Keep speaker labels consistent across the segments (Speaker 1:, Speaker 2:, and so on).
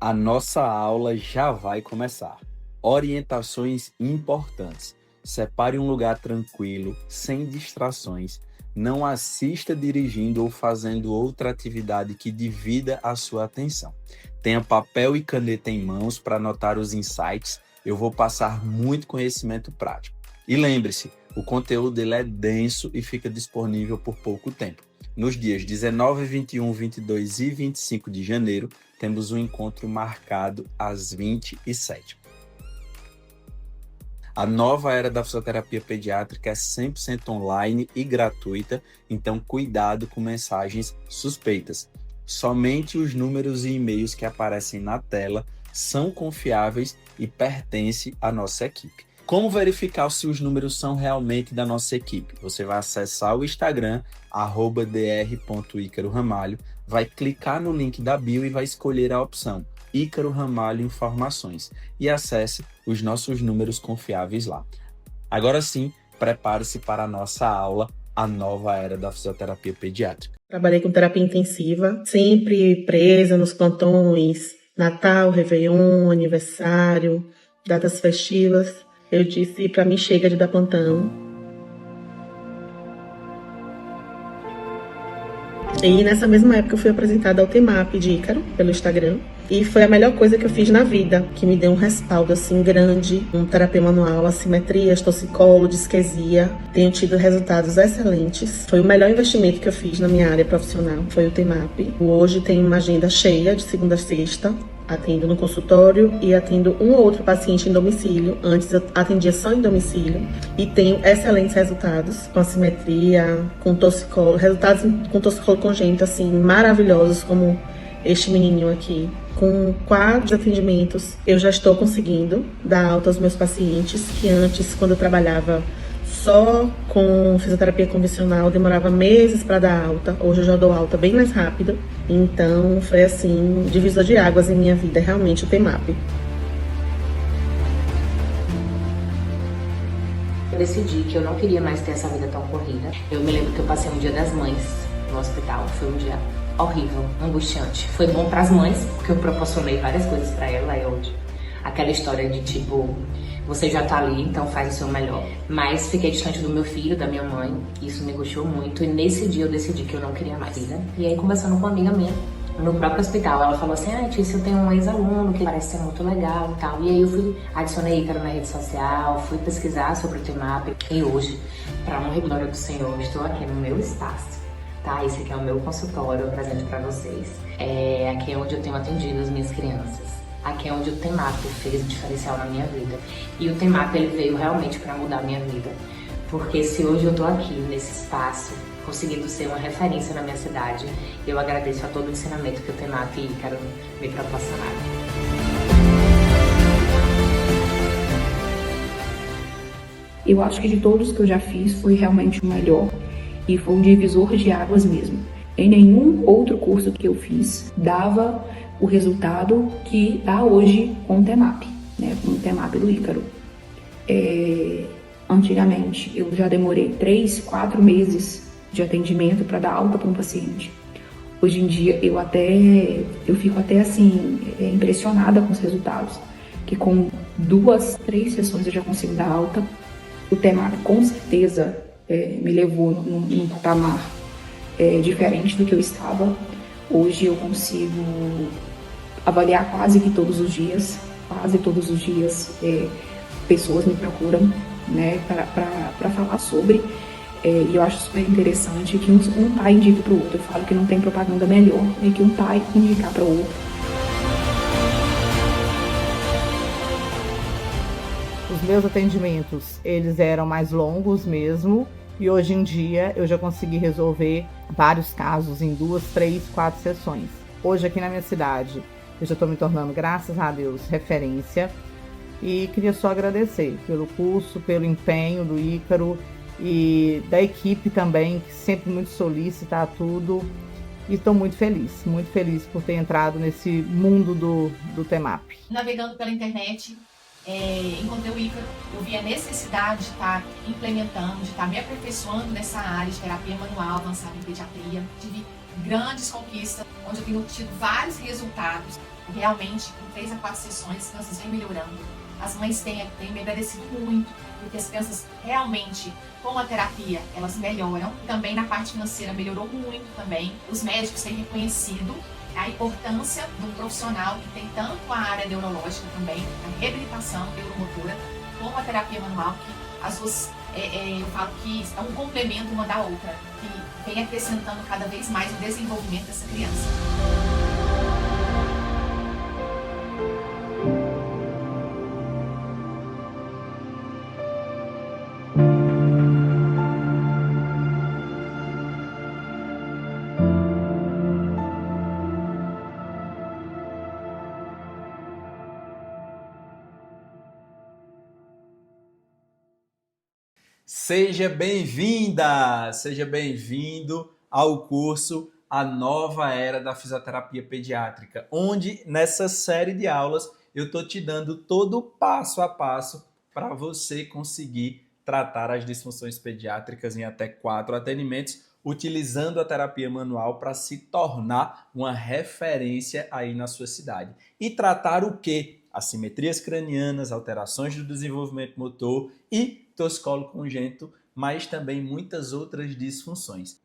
Speaker 1: A nossa aula já vai começar. Orientações importantes. Separe um lugar tranquilo, sem distrações. Não assista dirigindo ou fazendo outra atividade que divida a sua atenção. Tenha papel e caneta em mãos para anotar os insights. Eu vou passar muito conhecimento prático. E lembre-se, o conteúdo ele é denso e fica disponível por pouco tempo. Nos dias 19, 21, 22 e 25 de janeiro, temos um encontro marcado às 27. A nova era da fisioterapia pediátrica é 100% online e gratuita, então cuidado com mensagens suspeitas. Somente os números e e-mails que aparecem na tela são confiáveis e pertencem à nossa equipe. Como verificar se os números são realmente da nossa equipe? Você vai acessar o Instagram, @dr.icaroramalho, vai clicar no link da bio e vai escolher a opção Ícaro Ramalho Informações e acesse os nossos números confiáveis lá. Agora sim, prepare-se para a nossa aula, a nova era da fisioterapia pediátrica.
Speaker 2: Trabalhei com terapia intensiva, sempre presa nos plantões, Natal, Réveillon, aniversário, datas festivas. Eu disse, para mim chega de dar plantão. E nessa mesma época eu fui apresentada ao TEMAP de Ícaro, pelo Instagram. E foi a melhor coisa que eu fiz na vida, que me deu um respaldo assim grande, terapia manual, assimetrias, torcicolo, disquesia. Tenho tido resultados excelentes. Foi o melhor investimento que eu fiz na minha área profissional, foi o TEMAP. Hoje tenho uma agenda cheia de segunda a sexta. Atendo no consultório e atendo um ou outro paciente em domicílio. Antes eu atendia só em domicílio. E tenho excelentes resultados com assimetria, com torcicolo. Resultados com torcicolo congênito, assim, maravilhosos, como este menininho aqui. Com 4 atendimentos, eu já estou conseguindo dar alta aos meus pacientes, que antes, quando eu trabalhava só com fisioterapia convencional, demorava meses para dar alta. Hoje eu já dou alta bem mais rápido. Então, foi assim, divisor de águas em minha vida, realmente, o TEMAP.
Speaker 3: Eu decidi que eu não queria mais ter essa vida tão corrida. Eu me lembro que eu passei um Dia das Mães no hospital. Foi um dia horrível, angustiante. Foi bom para as mães, porque eu proporcionei várias coisas para ela. Aquela história de tipo, você já tá ali, então faz o seu melhor. Mas fiquei distante do meu filho, da minha mãe. Isso me angustiou muito. E nesse dia eu decidi que eu não queria mais. E aí, conversando com uma amiga minha, no próprio hospital, ela falou assim, Tícia, eu tenho um ex-aluno que parece ser muito legal e tal. E aí eu adicionei Ícaro na rede social, fui pesquisar sobre o TEMAP. E hoje, para honra e glória do Senhor, estou aqui no meu espaço. Tá? Esse aqui é o meu consultório, eu apresento para vocês. Aqui é onde eu tenho atendido as minhas crianças. Aqui é onde o TEMAP fez um diferencial na minha vida. E o TEMAP ele veio realmente para mudar a minha vida. Porque se hoje eu tô aqui nesse espaço, conseguindo ser uma referência na minha cidade, eu agradeço a todo o ensinamento que o TEMAP e Ícaro me proporcionaram.
Speaker 4: Eu acho que de todos que eu já fiz, foi realmente o melhor. E foi um divisor de águas mesmo. Em nenhum outro curso que eu fiz dava o resultado que dá hoje com o TEMAP, né? Com o TEMAP do Ícaro. Antigamente, eu já demorei 3, 4 meses de atendimento para dar alta para um paciente. Hoje em dia, eu fico até assim, impressionada com os resultados. Que com 2, 3 sessões eu já consigo dar alta. O TEMAP, com certeza, me levou num patamar diferente do que eu estava. Hoje eu consigo avaliar quase todos os dias, pessoas me procuram, né, para falar sobre, e eu acho super interessante que um pai indica para o outro. Eu falo que não tem propaganda melhor do que um pai indicar para o outro.
Speaker 5: Os meus atendimentos, eles eram mais longos mesmo, e hoje em dia eu já consegui resolver vários casos em 2, 3, 4 sessões. Hoje aqui na minha cidade, eu já estou me tornando, graças a Deus, referência. E queria só agradecer pelo curso, pelo empenho do Ícaro e da equipe também, que sempre muito solícita a tudo. E estou muito feliz por ter entrado nesse mundo do TEMAP.
Speaker 6: Navegando pela internet, encontrei o Ícaro, eu vi a necessidade de estar implementando, de estar me aperfeiçoando nessa área de terapia manual avançada em pediatria. Tive grandes conquistas, onde eu tenho tido vários resultados. realmente, em 3 a 4 sessões, as crianças vêm melhorando. As mães têm me agradecido muito, porque as crianças realmente, com a terapia, elas melhoram. Também na parte financeira melhorou muito também. Os médicos têm reconhecido a importância do profissional que tem tanto a área neurológica também, a reabilitação neuromotora, como a terapia manual, que as duas, eu falo que é um complemento uma da outra, que vem acrescentando cada vez mais o desenvolvimento dessa criança.
Speaker 1: Seja bem-vinda, seja bem-vindo ao curso A Nova Era da Fisioterapia Pediátrica, onde nessa série de aulas eu estou te dando todo o passo a passo para você conseguir tratar as disfunções pediátricas em até 4 atendimentos, utilizando a terapia manual para se tornar uma referência aí na sua cidade. E tratar o quê? Assimetrias cranianas, alterações do desenvolvimento motor e torcicolo congênito, mas também muitas outras disfunções.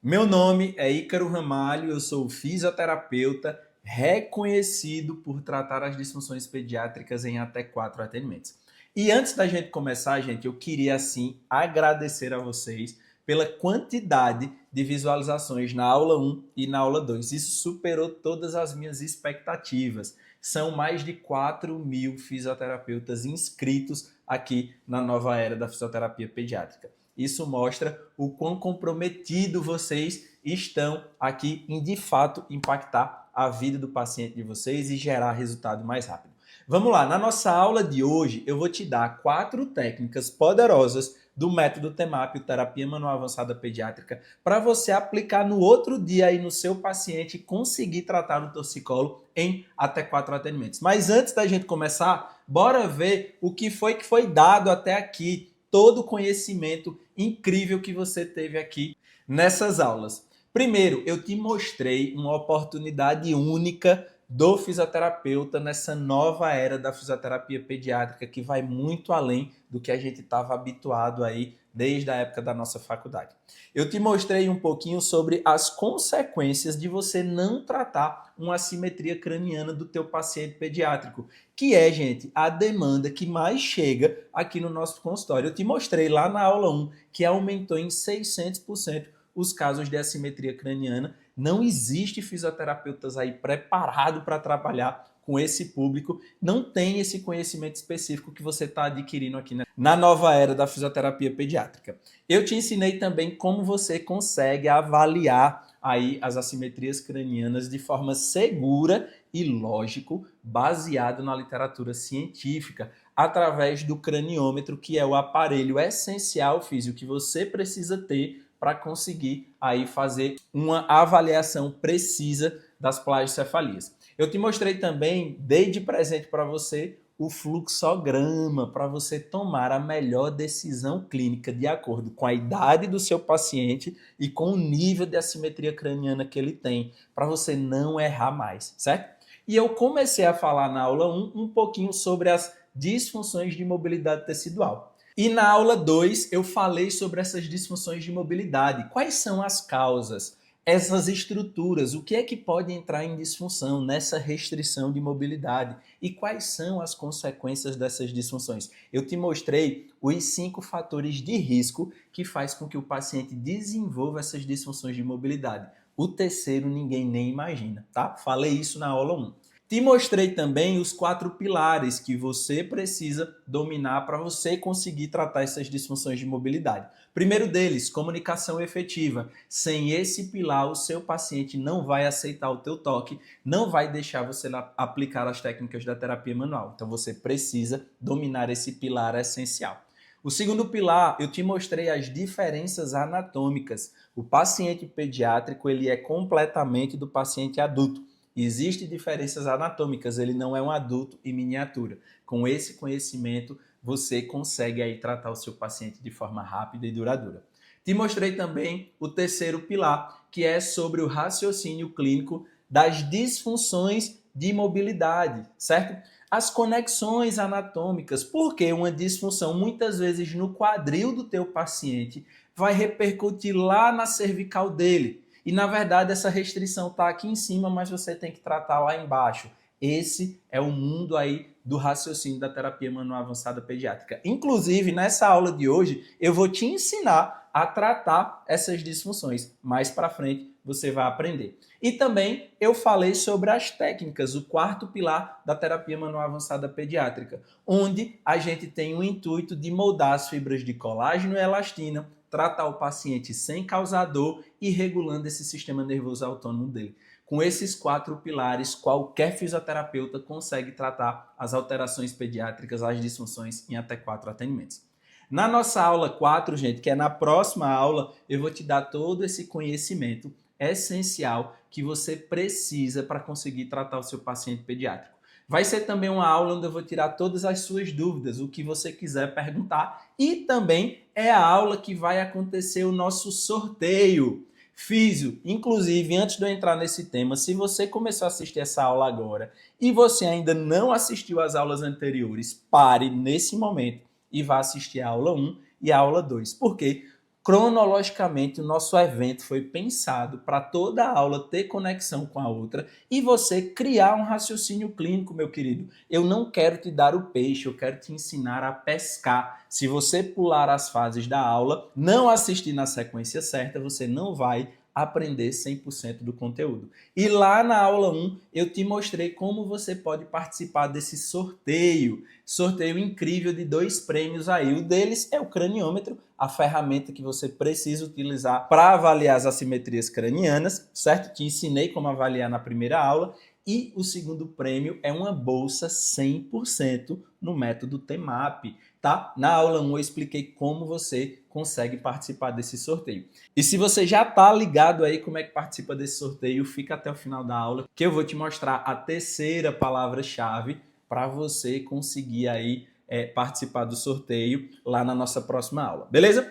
Speaker 1: Meu nome é Ícaro Ramalho, eu sou fisioterapeuta reconhecido por tratar as disfunções pediátricas em até 4 atendimentos. E antes da gente começar, gente, eu queria assim agradecer a vocês pela quantidade de visualizações na aula 1 e na aula 2. Isso superou todas as minhas expectativas. São mais de 4.000 fisioterapeutas inscritos aqui na Nova Era da Fisioterapia Pediátrica. Isso mostra o quão comprometido vocês estão aqui em, de fato, impactar a vida do paciente de vocês e gerar resultado mais rápido. Vamos lá, na nossa aula de hoje eu vou te dar 4 técnicas poderosas do método TEMAP, Terapia Manual Avançada Pediátrica, para você aplicar no outro dia aí no seu paciente e conseguir tratar o torcicolo em até 4 atendimentos. Mas antes da gente começar, bora ver o que foi dado até aqui, todo o conhecimento incrível que você teve aqui nessas aulas. Primeiro, eu te mostrei uma oportunidade única do fisioterapeuta nessa nova era da fisioterapia pediátrica que vai muito além do que a gente estava habituado aí desde a época da nossa faculdade. Eu te mostrei um pouquinho sobre as consequências de você não tratar uma assimetria craniana do teu paciente pediátrico, que é, gente, a demanda que mais chega aqui no nosso consultório. Eu te mostrei lá na aula 1 que aumentou em 600% os casos de assimetria craniana. Não existe fisioterapeutas aí preparado para trabalhar com esse público, não tem esse conhecimento específico que você está adquirindo aqui na nova era da fisioterapia pediátrica. Eu te ensinei também como você consegue avaliar aí as assimetrias cranianas de forma segura e lógico, baseado na literatura científica, através do craniômetro, que é o aparelho essencial físico que você precisa ter para conseguir aí fazer uma avaliação precisa das plagiocefalias. Eu te mostrei também, dei de presente para você, o fluxograma para você tomar a melhor decisão clínica de acordo com a idade do seu paciente e com o nível de assimetria craniana que ele tem, para você não errar mais, certo? E eu comecei a falar na aula 1 um pouquinho sobre as disfunções de mobilidade tecidual. E na aula 2 eu falei sobre essas disfunções de mobilidade. Quais são as causas? Essas estruturas, o que é que pode entrar em disfunção nessa restrição de mobilidade? E quais são as consequências dessas disfunções? Eu te mostrei os 5 fatores de risco que faz com que o paciente desenvolva essas disfunções de mobilidade. O terceiro ninguém nem imagina, tá? Falei isso na aula 1. Te mostrei também os 4 pilares que você precisa dominar para você conseguir tratar essas disfunções de mobilidade. Primeiro deles, comunicação efetiva. Sem esse pilar, o seu paciente não vai aceitar o teu toque, não vai deixar você aplicar as técnicas da terapia manual. Então você precisa dominar esse pilar essencial. O segundo pilar, eu te mostrei as diferenças anatômicas. O paciente pediátrico, ele é completamente do paciente adulto. Existem diferenças anatômicas, ele não é um adulto em miniatura. Com esse conhecimento, você consegue aí tratar o seu paciente de forma rápida e duradoura. Te mostrei também o terceiro pilar, que é sobre o raciocínio clínico das disfunções de mobilidade, certo? As conexões anatômicas, porque uma disfunção muitas vezes no quadril do teu paciente vai repercutir lá na cervical dele. E na verdade essa restrição está aqui em cima, mas você tem que tratar lá embaixo. Esse é o mundo aí do raciocínio da terapia manual avançada pediátrica. Inclusive, nessa aula de hoje, eu vou te ensinar a tratar essas disfunções. Mais para frente, você vai aprender. E também eu falei sobre as técnicas, o quarto pilar da terapia manual avançada pediátrica, onde a gente tem o intuito de moldar as fibras de colágeno e elastina, tratar o paciente sem causar dor e regulando esse sistema nervoso autônomo dele. Com esses 4 pilares, qualquer fisioterapeuta consegue tratar as alterações pediátricas, as disfunções em até 4 atendimentos. Na nossa aula 4, gente, que é na próxima aula, eu vou te dar todo esse conhecimento essencial que você precisa para conseguir tratar o seu paciente pediátrico. Vai ser também uma aula onde eu vou tirar todas as suas dúvidas, o que você quiser perguntar. E também é a aula que vai acontecer o nosso sorteio. Físio, inclusive, antes de eu entrar nesse tema, se você começou a assistir essa aula agora e você ainda não assistiu às aulas anteriores, pare nesse momento e vá assistir a aula 1 e a aula 2. Por quê? Cronologicamente, o nosso evento foi pensado para toda a aula ter conexão com a outra e você criar um raciocínio clínico, meu querido. Eu não quero te dar o peixe, eu quero te ensinar a pescar. Se você pular as fases da aula, não assistir na sequência certa, você não vai aprender 100% do conteúdo. E lá na aula 1, eu te mostrei como você pode participar desse sorteio. Sorteio incrível de 2 prêmios aí. O deles é o craniômetro, a ferramenta que você precisa utilizar para avaliar as assimetrias cranianas, certo? Te ensinei como avaliar na primeira aula. E o segundo prêmio é uma bolsa 100% no método TEMAP, tá? Na aula 1 eu expliquei como você consegue participar desse sorteio. E se você já tá ligado aí como é que participa desse sorteio, fica até o final da aula que eu vou te mostrar a terceira palavra-chave para você conseguir aí participar do sorteio lá na nossa próxima aula, beleza?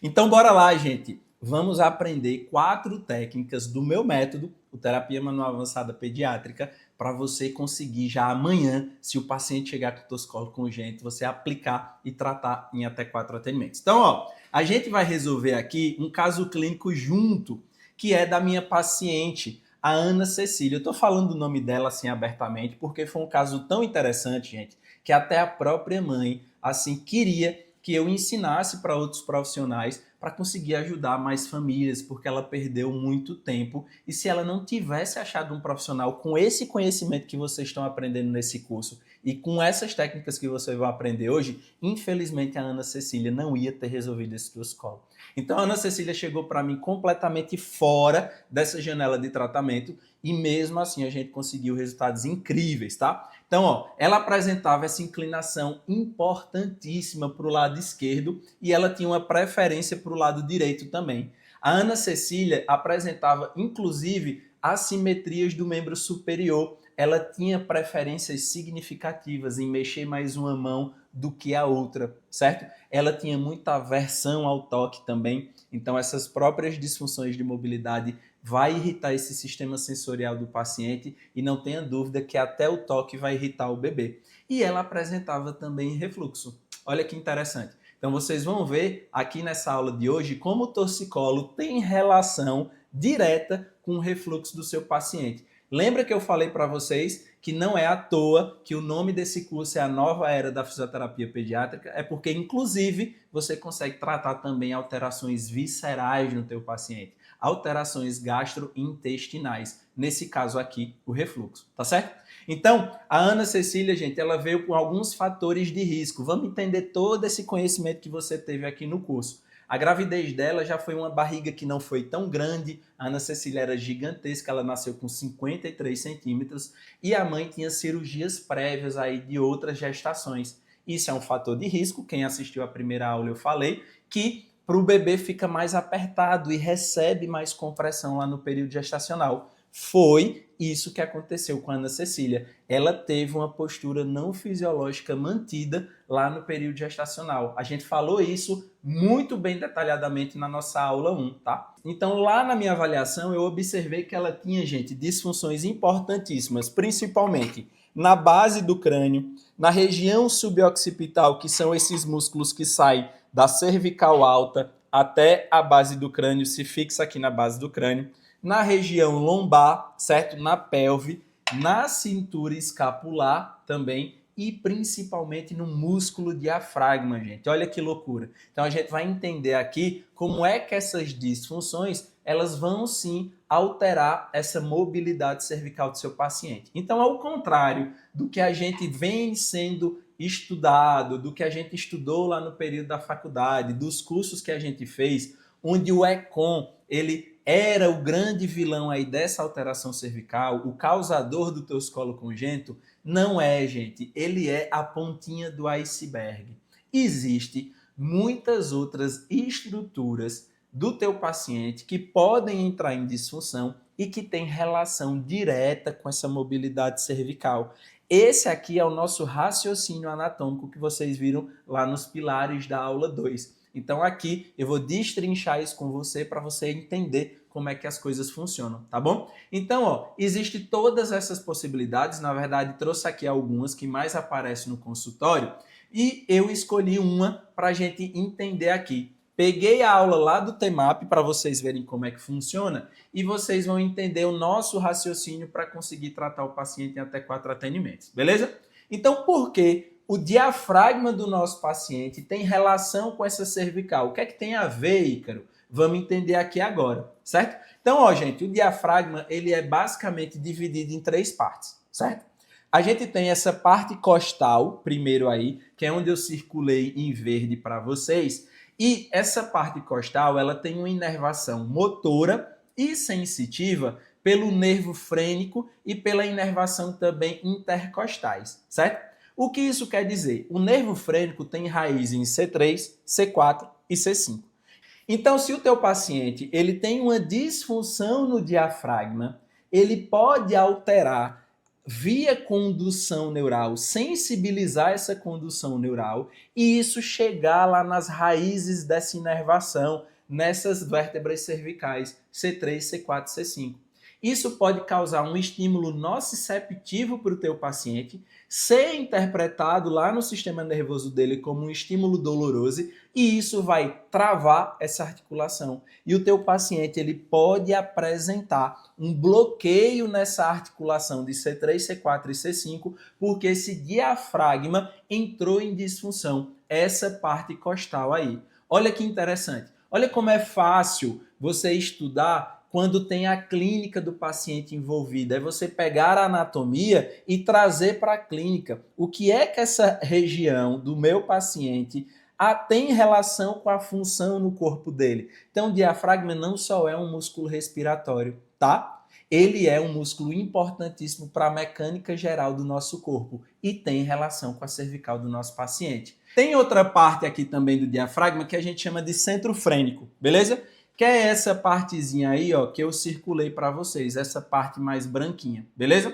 Speaker 1: Então bora lá, gente. Vamos aprender 4 técnicas do meu método, o Terapia Manual Avançada Pediátrica, para você conseguir já amanhã, se o paciente chegar com torcicolo congênito, você aplicar e tratar em até 4 atendimentos. Então, ó, a gente vai resolver aqui um caso clínico junto, que é da minha paciente, a Ana Cecília. Eu tô falando o nome dela assim abertamente, porque foi um caso tão interessante, gente, que até a própria mãe, assim, queria que eu ensinasse para outros profissionais para conseguir ajudar mais famílias, porque ela perdeu muito tempo. E se ela não tivesse achado um profissional com esse conhecimento que vocês estão aprendendo nesse curso e com essas técnicas que vocês vão aprender hoje, infelizmente a Ana Cecília não ia ter resolvido esse torcicolo. Então a Ana Cecília chegou para mim completamente fora dessa janela de tratamento e mesmo assim a gente conseguiu resultados incríveis, tá? Então, ó, ela apresentava essa inclinação importantíssima para o lado esquerdo e ela tinha uma preferência para o lado direito também. A Ana Cecília apresentava, inclusive, assimetrias do membro superior. Ela tinha preferências significativas em mexer mais uma mão do que a outra, certo? Ela tinha muita aversão ao toque também. Então, essas próprias disfunções de mobilidade vai irritar esse sistema sensorial do paciente e não tenha dúvida que até o toque vai irritar o bebê. E ela apresentava também refluxo. Olha que interessante. Então vocês vão ver aqui nessa aula de hoje como o torcicolo tem relação direta com o refluxo do seu paciente. Lembra que eu falei para vocês que não é à toa que o nome desse curso é a nova era da fisioterapia pediátrica? É porque, inclusive, você consegue tratar também alterações viscerais no teu paciente, alterações gastrointestinais, nesse caso aqui, o refluxo, tá certo? Então, a Ana Cecília, gente, ela veio com alguns fatores de risco. Vamos entender todo esse conhecimento que você teve aqui no curso. A gravidez dela já foi uma barriga que não foi tão grande, a Ana Cecília era gigantesca, ela nasceu com 53 centímetros e a mãe tinha cirurgias prévias aí de outras gestações. Isso é um fator de risco, quem assistiu a primeira aula eu falei, que para o bebê fica mais apertado e recebe mais compressão lá no período gestacional. Foi isso que aconteceu com a Ana Cecília. Ela teve uma postura não fisiológica mantida lá no período gestacional. A gente falou isso muito bem detalhadamente na nossa aula 1, tá? Então, lá na minha avaliação, eu observei que ela tinha, gente, disfunções importantíssimas, principalmente na base do crânio, na região suboccipital, que são esses músculos que saem da cervical alta até a base do crânio, se fixa aqui na base do crânio, na região lombar, certo? Na pelve, na cintura escapular também e principalmente no músculo diafragma, gente. Olha que loucura. Então a gente vai entender aqui como é que essas disfunções, elas vão sim alterar essa mobilidade cervical do seu paciente. Então, ao contrário do que a gente vem sendo estudado, do que a gente estudou lá no período da faculdade, dos cursos que a gente fez, onde o ECOM, ele era o grande vilão aí dessa alteração cervical, o causador do torcicolo congênito, não é, gente. Ele é a pontinha do iceberg. Existem muitas outras estruturas do teu paciente que podem entrar em disfunção e que têm relação direta com essa mobilidade cervical. Esse aqui é o nosso raciocínio anatômico que vocês viram lá nos pilares da aula 2. Então aqui eu vou destrinchar isso com você para você entender como é que as coisas funcionam, tá bom? Então, ó, existem todas essas possibilidades, na verdade trouxe aqui algumas que mais aparecem no consultório e eu escolhi uma para a gente entender aqui. Peguei a aula lá do TEMAP para vocês verem como é que funciona e vocês vão entender o nosso raciocínio para conseguir tratar o paciente em até 4 atendimentos, beleza? Então, por que o diafragma do nosso paciente tem relação com essa cervical? O que é que tem a ver, Ícaro? Vamos entender aqui agora, certo? Então, ó, gente, o diafragma, ele é basicamente dividido em 3 partes, certo? A gente tem essa parte costal, primeiro aí, que é onde eu circulei em verde para vocês, e essa parte costal, ela tem uma inervação motora e sensitiva pelo nervo frênico e pela inervação também intercostais, certo? O que isso quer dizer? O nervo frênico tem raiz em C3, C4 e C5. Então, se o teu paciente ele tem uma disfunção no diafragma, ele pode alterar via condução neural, sensibilizar essa condução neural e isso chegar lá nas raízes dessa inervação, nessas vértebras cervicais C3, C4, C5. Isso pode causar um estímulo nociceptivo para o teu paciente, ser interpretado lá no sistema nervoso dele como um estímulo doloroso e isso vai travar essa articulação. E o teu paciente ele pode apresentar um bloqueio nessa articulação de C3, C4 e C5 porque esse diafragma entrou em disfunção, essa parte costal aí. Olha que interessante. Olha como é fácil você estudar quando tem a clínica do paciente envolvida. É você pegar a anatomia e trazer para a clínica. O que é que essa região do meu paciente tem relação com a função no corpo dele? Então, o diafragma não só é um músculo respiratório, tá? Ele é um músculo importantíssimo para a mecânica geral do nosso corpo e tem relação com a cervical do nosso paciente. Tem outra parte aqui também do diafragma que a gente chama de centro frênico, beleza? Que é essa partezinha aí, ó, que eu circulei para vocês, essa parte mais branquinha, beleza?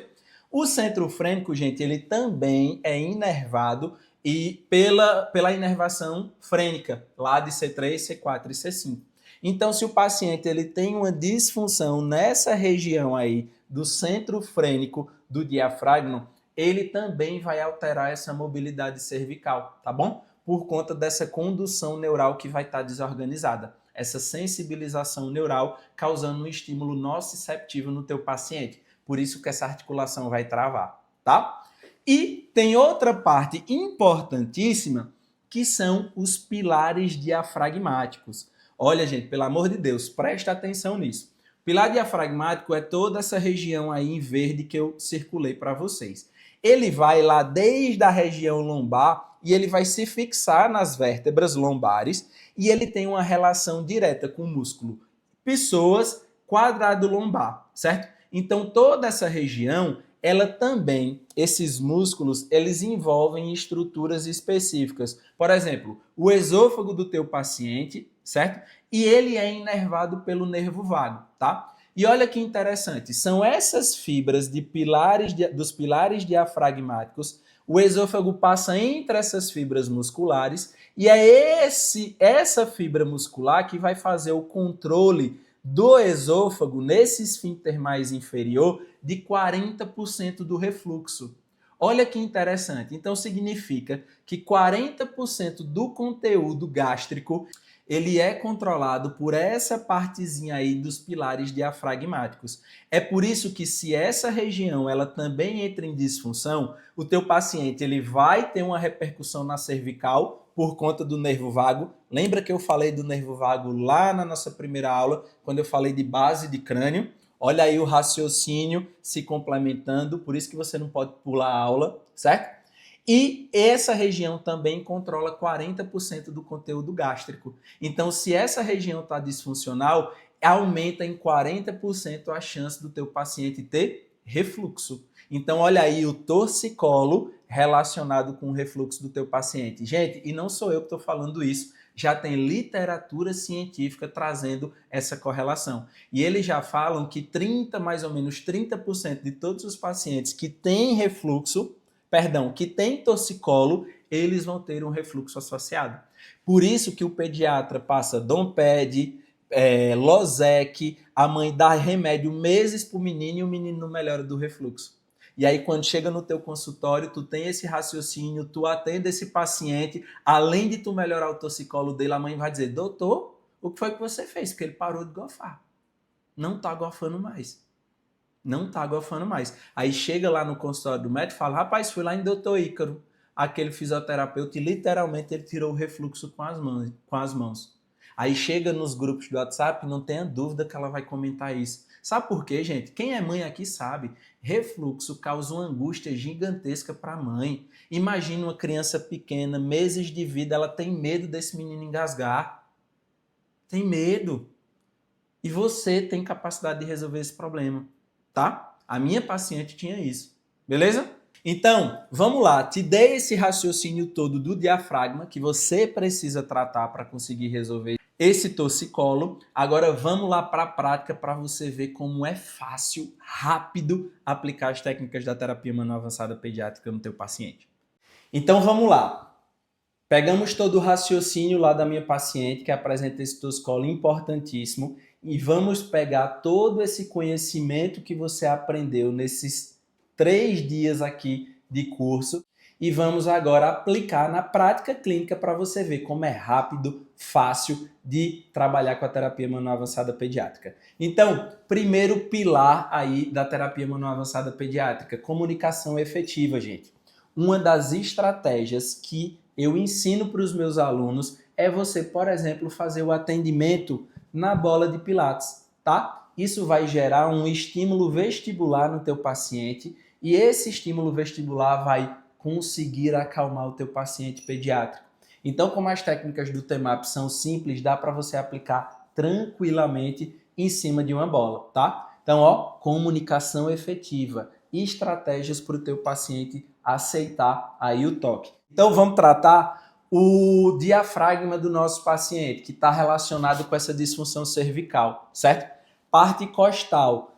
Speaker 1: O centro frênico, gente, ele também é inervado e pela inervação frênica, lá de C3, C4 e C5. Então, se o paciente ele tem uma disfunção nessa região aí do centro frênico do diafragma, ele também vai alterar essa mobilidade cervical, tá bom? Por conta dessa condução neural que vai estar desorganizada. Essa sensibilização neural causando um estímulo nociceptivo no teu paciente. Por isso que essa articulação vai travar, tá? E tem outra parte importantíssima que são os pilares diafragmáticos. Olha, gente, pelo amor de Deus, presta atenção nisso. Pilar diafragmático é toda essa região aí em verde que eu circulei para vocês. Ele vai lá desde a região lombar e ele vai se fixar nas vértebras lombares e ele tem uma relação direta com o músculo psoas quadrado lombar, certo? Então toda essa região, ela também, esses músculos, eles envolvem estruturas específicas. Por exemplo, o esôfago do teu paciente, certo? E ele é inervado pelo nervo vago, tá? E olha que interessante, são essas fibras dos pilares diafragmáticos, o esôfago passa entre essas fibras musculares e é essa fibra muscular que vai fazer o controle do esôfago nesse esfíncter mais inferior de 40% do refluxo. Olha que interessante. Então significa que 40% do conteúdo gástrico ele é controlado por essa partezinha aí dos pilares diafragmáticos. É por isso que se essa região ela também entra em disfunção, o teu paciente ele vai ter uma repercussão na cervical por conta do nervo vago. Lembra que eu falei do nervo vago lá na nossa primeira aula, quando eu falei de base de crânio? Olha aí o raciocínio se complementando, por isso que você não pode pular a aula, certo? E essa região também controla 40% do conteúdo gástrico. Então, se essa região está disfuncional, aumenta em 40% a chance do teu paciente ter refluxo. Então, olha aí o torcicolo relacionado com o refluxo do teu paciente. Gente, e não sou eu que estou falando isso, já tem literatura científica trazendo essa correlação. E eles já falam que mais ou menos 30% de todos os pacientes que têm que tem torcicolo, eles vão ter um refluxo associado. Por isso que o pediatra passa Domped, Losec, a mãe dá remédio meses para o menino e o menino não melhora do refluxo. E aí quando chega no teu consultório, tu tem esse raciocínio, tu atende esse paciente, além de tu melhorar o torcicolo dele, a mãe vai dizer, doutor, o que foi que você fez? Porque ele parou de gofar. Não tá gofando mais. Não tá gofando mais. Aí chega lá no consultório do médico e fala, rapaz, fui lá em Dr. Ícaro, aquele fisioterapeuta, e literalmente ele tirou o refluxo com as mãos. Aí chega nos grupos do WhatsApp, não tenha dúvida que ela vai comentar isso. Sabe por quê, gente? Quem é mãe aqui sabe. Refluxo causa uma angústia gigantesca para a mãe. Imagina uma criança pequena, meses de vida, ela tem medo desse menino engasgar. Tem medo. E você tem capacidade de resolver esse problema. Tá? A minha paciente tinha isso. Beleza? Então, vamos lá. Te dei esse raciocínio todo do diafragma que você precisa tratar para conseguir resolver esse torcicolo. Agora vamos lá para a prática para você ver como é fácil, rápido aplicar as técnicas da terapia manual avançada pediátrica no teu paciente. Então vamos lá. Pegamos todo o raciocínio lá da minha paciente que apresenta esse torcicolo importantíssimo e vamos pegar todo esse conhecimento que você aprendeu nesses 3 dias aqui de curso e vamos agora aplicar na prática clínica para você ver como é rápido, fácil de trabalhar com a terapia manual avançada pediátrica. Então, primeiro pilar aí da terapia manual avançada pediátrica, comunicação efetiva, gente. Uma das estratégias que eu ensino para os meus alunos é você, por exemplo, fazer o atendimento na bola de pilates, tá? Isso vai gerar um estímulo vestibular no teu paciente e esse estímulo vestibular vai conseguir acalmar o teu paciente pediátrico. Então, como as técnicas do TEMAP são simples, dá para você aplicar tranquilamente em cima de uma bola, tá? Então, ó, comunicação efetiva e estratégias para o teu paciente aceitar aí o toque. Então, vamos tratar o diafragma do nosso paciente, que está relacionado com essa disfunção cervical, certo? Parte costal.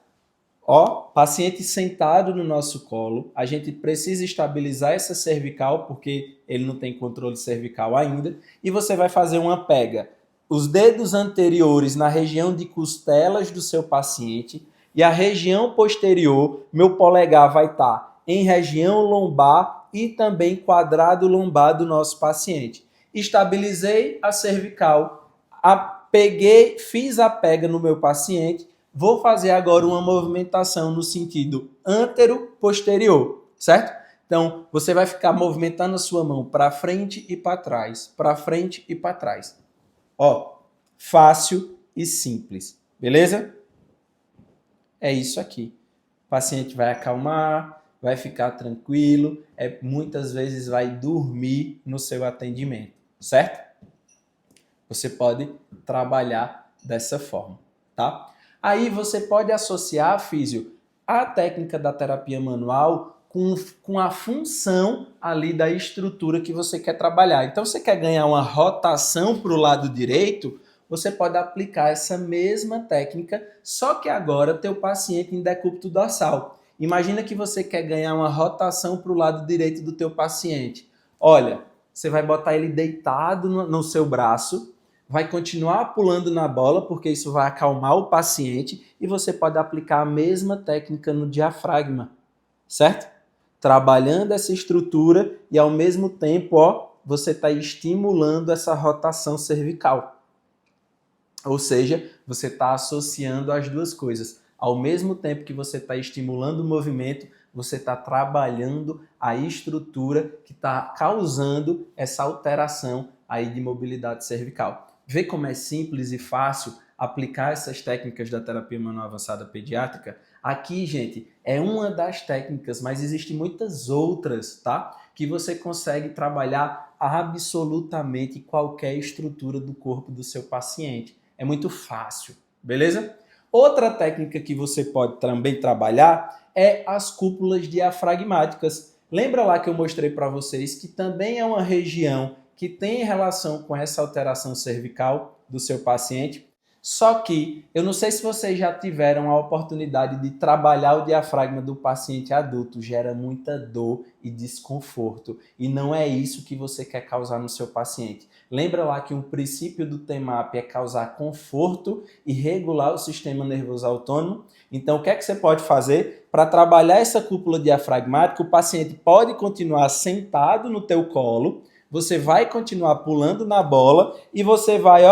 Speaker 1: Ó, paciente sentado no nosso colo, a gente precisa estabilizar essa cervical, porque ele não tem controle cervical ainda, e você vai fazer uma pega. Os dedos anteriores na região de costelas do seu paciente e a região posterior, meu polegar vai estar em região lombar e também quadrado lombar do nosso paciente. Estabilizei a cervical, fiz a pega no meu paciente, vou fazer agora uma movimentação no sentido antero-posterior, certo? Então, você vai ficar movimentando a sua mão para frente e para trás, para frente e para trás. Ó, fácil e simples, beleza? É isso aqui. O paciente vai acalmar, vai ficar tranquilo, muitas vezes vai dormir no seu atendimento, certo? Você pode trabalhar dessa forma, tá? Aí você pode associar, físio, a técnica da terapia manual com a função ali da estrutura que você quer trabalhar. Então, você quer ganhar uma rotação para o lado direito, você pode aplicar essa mesma técnica, só que agora teu paciente em decúbito dorsal. Imagina que você quer ganhar uma rotação para o lado direito do teu paciente. Olha, você vai botar ele deitado no seu braço, vai continuar pulando na bola, porque isso vai acalmar o paciente, e você pode aplicar a mesma técnica no diafragma, certo? Trabalhando essa estrutura e ao mesmo tempo, você está estimulando essa rotação cervical. Ou seja, você está associando as duas coisas. Ao mesmo tempo que você está estimulando o movimento, você está trabalhando a estrutura que está causando essa alteração aí de mobilidade cervical. Vê como é simples e fácil aplicar essas técnicas da terapia manual avançada pediátrica? Aqui, gente, é uma das técnicas, mas existem muitas outras, tá? Que você consegue trabalhar absolutamente qualquer estrutura do corpo do seu paciente. É muito fácil, beleza? Outra técnica que você pode também trabalhar é as cúpulas diafragmáticas. Lembra lá que eu mostrei para vocês que também é uma região que tem relação com essa alteração cervical do seu paciente? Só que eu não sei se vocês já tiveram a oportunidade de trabalhar o diafragma do paciente adulto. Gera muita dor e desconforto. E não é isso que você quer causar no seu paciente. Lembra lá que o princípio do TEMAP é causar conforto e regular o sistema nervoso autônomo? Então, o que é que você pode fazer para trabalhar essa cúpula diafragmática? O paciente pode continuar sentado no teu colo, você vai continuar pulando na bola e você vai,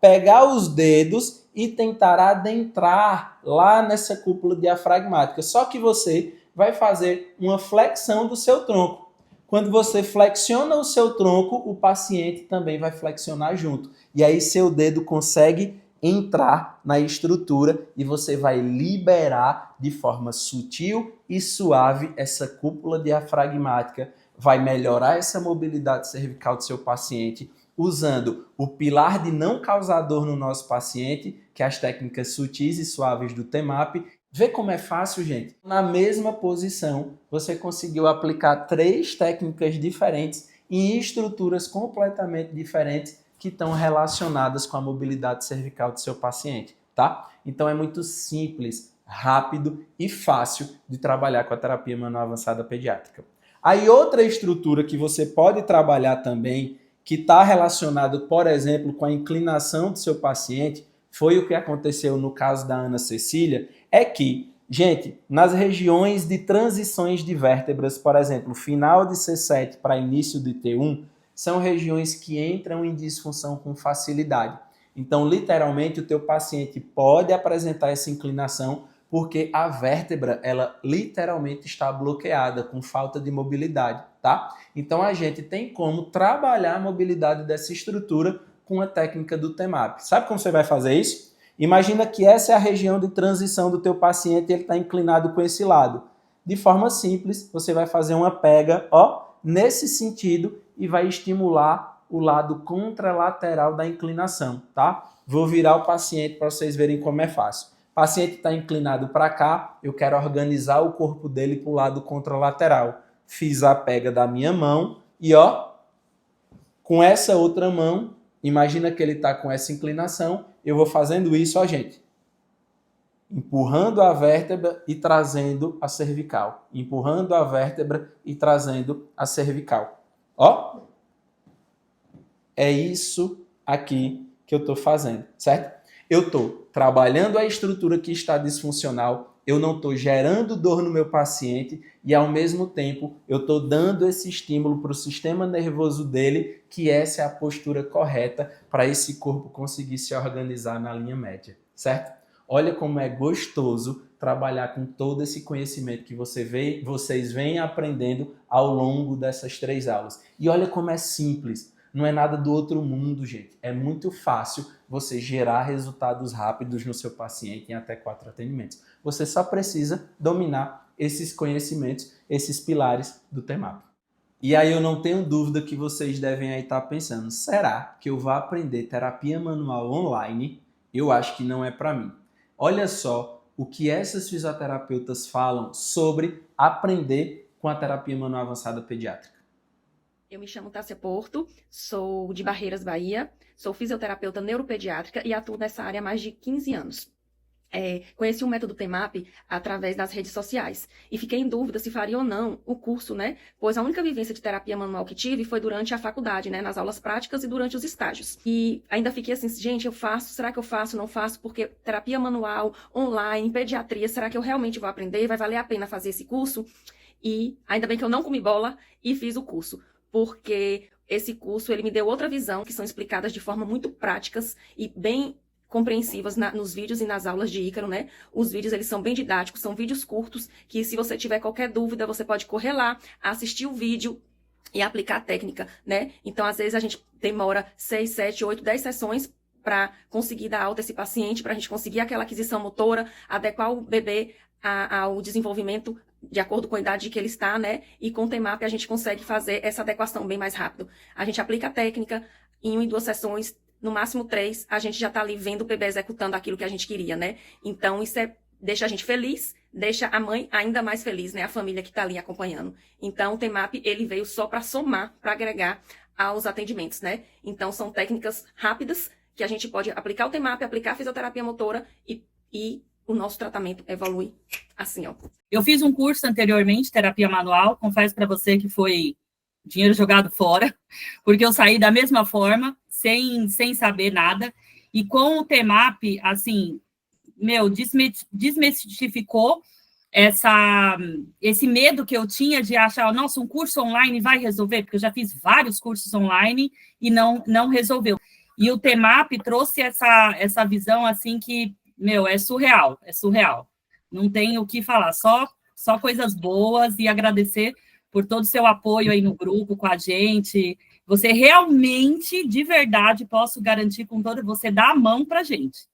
Speaker 1: pegar os dedos e tentar adentrar lá nessa cúpula diafragmática. Só que você vai fazer uma flexão do seu tronco. Quando você flexiona o seu tronco, o paciente também vai flexionar junto. E aí seu dedo consegue entrar na estrutura e você vai liberar de forma sutil e suave essa cúpula diafragmática. Vai melhorar essa mobilidade cervical do seu paciente, usando o pilar de não causar dor no nosso paciente, que é as técnicas sutis e suaves do TEMAP. Vê como é fácil, gente? Na mesma posição, você conseguiu aplicar 3 técnicas diferentes em estruturas completamente diferentes que estão relacionadas com a mobilidade cervical do seu paciente, tá? Então é muito simples, rápido e fácil de trabalhar com a terapia manual avançada pediátrica. Aí outra estrutura que você pode trabalhar também, que está relacionado, por exemplo, com a inclinação do seu paciente, foi o que aconteceu no caso da Ana Cecília, é que, gente, nas regiões de transições de vértebras, por exemplo, final de C7 para início de T1, são regiões que entram em disfunção com facilidade. Então, literalmente, o teu paciente pode apresentar essa inclinação porque a vértebra, ela literalmente está bloqueada, com falta de mobilidade, tá? Então, a gente tem como trabalhar a mobilidade dessa estrutura com a técnica do TEMAP. Sabe como você vai fazer isso? Imagina que essa é a região de transição do teu paciente e ele está inclinado com esse lado. De forma simples, você vai fazer uma pega, nesse sentido e vai estimular o lado contralateral da inclinação, tá? Vou virar o paciente para vocês verem como é fácil. O paciente está inclinado para cá, eu quero organizar o corpo dele para o lado contralateral. Fiz a pega da minha mão e, com essa outra mão, imagina que ele está com essa inclinação, eu vou fazendo isso, gente. Empurrando a vértebra e trazendo a cervical. Empurrando a vértebra e trazendo a cervical. É isso aqui que eu estou fazendo, certo? Eu estou trabalhando a estrutura que está disfuncional, eu não estou gerando dor no meu paciente e, ao mesmo tempo, eu estou dando esse estímulo para o sistema nervoso dele, que essa é a postura correta para esse corpo conseguir se organizar na linha média, certo? Olha como é gostoso trabalhar com todo esse conhecimento que vocês vêm aprendendo ao longo dessas 3 aulas. E olha como é simples. Não é nada do outro mundo, gente. É muito fácil você gerar resultados rápidos no seu paciente em até 4 atendimentos. Você só precisa dominar esses conhecimentos, esses pilares do TEMAP. E aí eu não tenho dúvida que vocês devem aí estar pensando, será que eu vou aprender terapia manual online? Eu acho que não é para mim. Olha só o que essas fisioterapeutas falam sobre aprender com a terapia manual avançada pediátrica.
Speaker 7: Eu me chamo Tássia Porto, sou de Barreiras, Bahia, sou fisioterapeuta neuropediátrica e atuo nessa área há mais de 15 anos. Conheci o método TEMAP através das redes sociais e fiquei em dúvida se faria ou não o curso, né? Pois a única vivência de terapia manual que tive foi durante a faculdade, né? Nas aulas práticas e durante os estágios. E ainda fiquei assim, gente, eu faço, será que eu faço, não faço? Porque terapia manual, online, pediatria, será que eu realmente vou aprender? Vai valer a pena fazer esse curso? E ainda bem que eu não comi bola e fiz o curso, porque esse curso ele me deu outra visão, que são explicadas de forma muito práticas e bem compreensivas nos vídeos e nas aulas de Ícaro, né? Os vídeos, eles são bem didáticos, são vídeos curtos, que se você tiver qualquer dúvida, você pode correr lá, assistir o vídeo e aplicar a técnica, né? Então, às vezes, a gente demora 6, 7, 8, 10 sessões para conseguir dar alta a esse paciente, para a gente conseguir aquela aquisição motora, adequar o bebê ao desenvolvimento de acordo com a idade que ele está, né? E com o TEMAP a gente consegue fazer essa adequação bem mais rápido. A gente aplica a técnica em 1 e 2 sessões, no máximo 3, a gente já está ali vendo o bebê executando aquilo que a gente queria, né? Então, isso deixa a gente feliz, deixa a mãe ainda mais feliz, né? A família que está ali acompanhando. Então, o TEMAP, ele veio só para somar, para agregar aos atendimentos, né? Então, são técnicas rápidas que a gente pode aplicar o TEMAP, aplicar a fisioterapia motora e o nosso tratamento evolui assim, ó.
Speaker 8: Eu fiz um curso anteriormente, terapia manual, confesso para você que foi dinheiro jogado fora, porque eu saí da mesma forma, sem saber nada, e com o TEMAP, assim, desmistificou esse medo que eu tinha de achar, nossa, um curso online vai resolver, porque eu já fiz vários cursos online e não resolveu. E o TEMAP trouxe essa visão, assim, que, é surreal. Não tem o que falar, só coisas boas, e agradecer por todo o seu apoio aí no grupo, com a gente. Você realmente, de verdade, posso garantir com todo, você dá a mão pra gente.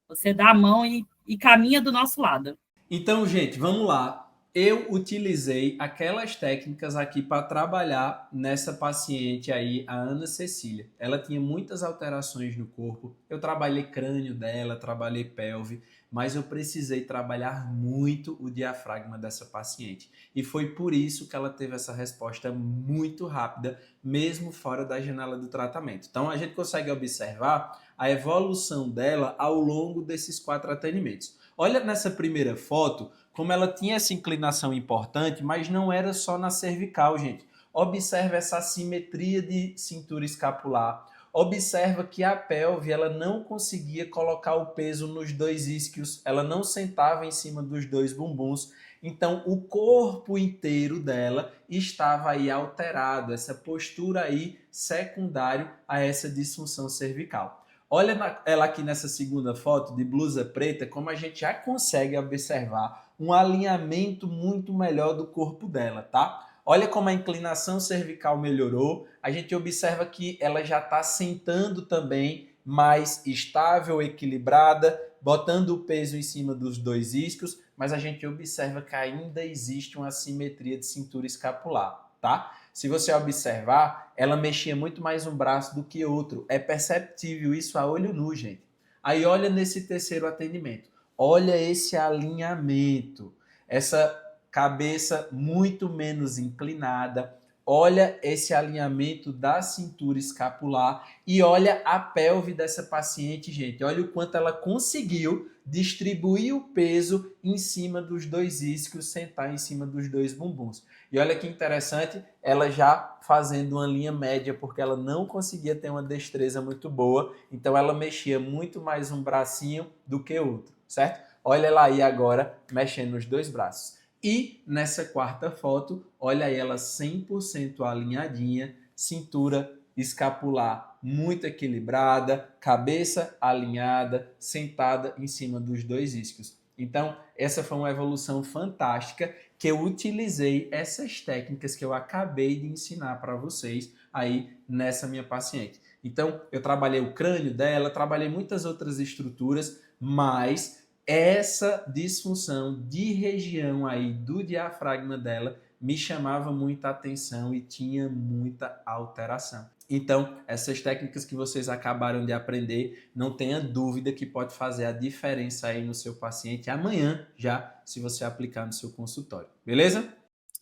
Speaker 8: Você dá a mão e caminha do nosso lado.
Speaker 1: Então, gente, vamos lá. Eu utilizei aquelas técnicas aqui para trabalhar nessa paciente aí, a Ana Cecília. Ela tinha muitas alterações no corpo. Eu trabalhei crânio dela, trabalhei pelve, mas eu precisei trabalhar muito o diafragma dessa paciente. E foi por isso que ela teve essa resposta muito rápida, mesmo fora da janela do tratamento. Então, a gente consegue observar a evolução dela ao longo desses 4 atendimentos. Olha nessa primeira foto, como ela tinha essa inclinação importante, mas não era só na cervical, gente. Observa essa assimetria de cintura escapular. Observa que a pelve, ela não conseguia colocar o peso nos 2 isquios, ela não sentava em cima dos 2 bumbuns. Então, o corpo inteiro dela estava aí alterado, essa postura aí secundária a essa disfunção cervical. Olha ela aqui nessa segunda foto de blusa preta, como a gente já consegue observar um alinhamento muito melhor do corpo dela, tá? Olha como a inclinação cervical melhorou. A gente observa que ela já está sentando também mais estável, equilibrada, botando o peso em cima dos 2 isquios, mas a gente observa que ainda existe uma assimetria de cintura escapular, tá? Se você observar, ela mexia muito mais um braço do que outro. É perceptível isso a olho nu, gente. Aí olha nesse terceiro atendimento. Olha esse alinhamento. Essa cabeça muito menos inclinada. Olha esse alinhamento da cintura escapular e olha a pelve dessa paciente, gente. Olha o quanto ela conseguiu distribuir o peso em cima dos 2 isquios, sentar em cima dos 2 bumbuns. E olha que interessante, ela já fazendo uma linha média, porque ela não conseguia ter uma destreza muito boa, então ela mexia muito mais um bracinho do que outro, certo? Olha ela aí agora mexendo nos 2 braços. E nessa quarta foto, olha aí ela 100% alinhadinha, cintura escapular muito equilibrada, cabeça alinhada, sentada em cima dos 2 isquios. Então, essa foi uma evolução fantástica que eu utilizei essas técnicas que eu acabei de ensinar para vocês aí nessa minha paciente. Então, eu trabalhei o crânio dela, trabalhei muitas outras estruturas, mas essa disfunção de região aí do diafragma dela me chamava muita atenção e tinha muita alteração. Então, essas técnicas que vocês acabaram de aprender, não tenha dúvida que pode fazer a diferença aí no seu paciente amanhã já, se você aplicar no seu consultório. Beleza?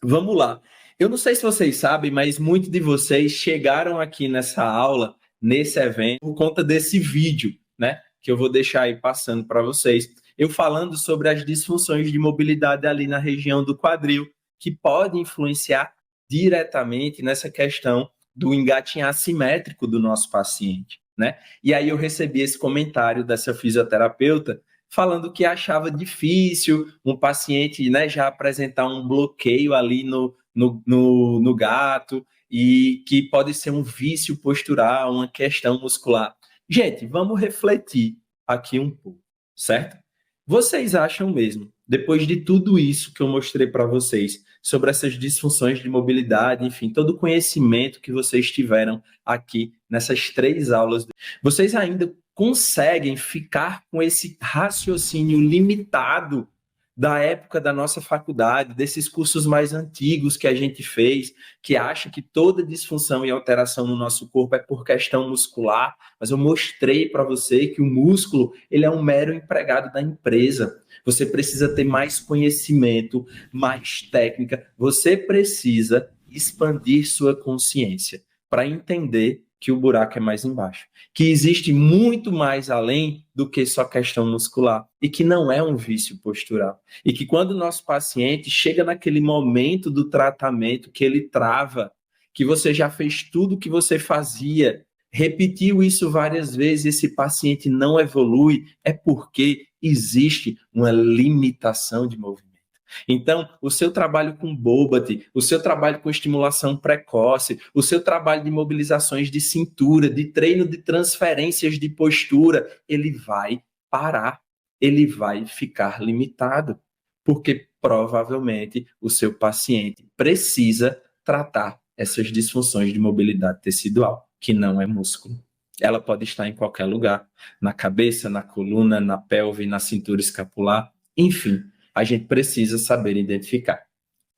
Speaker 1: Vamos lá. Eu não sei se vocês sabem, mas muitos de vocês chegaram aqui nessa aula, nesse evento, por conta desse vídeo, né? Que eu vou deixar aí passando para vocês. Eu falando sobre as disfunções de mobilidade ali na região do quadril, que podem influenciar diretamente nessa questão do engatinhar assimétrico do nosso paciente, né? E aí eu recebi esse comentário dessa fisioterapeuta falando que achava difícil um paciente, né, já apresentar um bloqueio ali no gato e que pode ser um vício postural, uma questão muscular. Gente, vamos refletir aqui um pouco, certo? Vocês acham mesmo, depois de tudo isso que eu mostrei para vocês, sobre essas disfunções de mobilidade, enfim, todo o conhecimento que vocês tiveram aqui nessas 3 aulas, vocês ainda conseguem ficar com esse raciocínio limitado da época da nossa faculdade, desses cursos mais antigos que a gente fez, que acha que toda disfunção e alteração no nosso corpo é por questão muscular, mas eu mostrei para você que o músculo, ele é um mero empregado da empresa. Você precisa ter mais conhecimento, mais técnica, você precisa expandir sua consciência para entender que o buraco é mais embaixo, que existe muito mais além do que só questão muscular e que não é um vício postural. E que quando o nosso paciente chega naquele momento do tratamento que ele trava, que você já fez tudo o que você fazia, repetiu isso várias vezes, esse paciente não evolui, é porque existe uma limitação de movimento. Então, o seu trabalho com Bobath, o seu trabalho com estimulação precoce, o seu trabalho de mobilizações de cintura, de treino de transferências de postura, ele vai parar, ele vai ficar limitado, porque provavelmente o seu paciente precisa tratar essas disfunções de mobilidade tecidual, que não é músculo. Ela pode estar em qualquer lugar, na cabeça, na coluna, na pelve, na cintura escapular, enfim. A gente precisa saber identificar.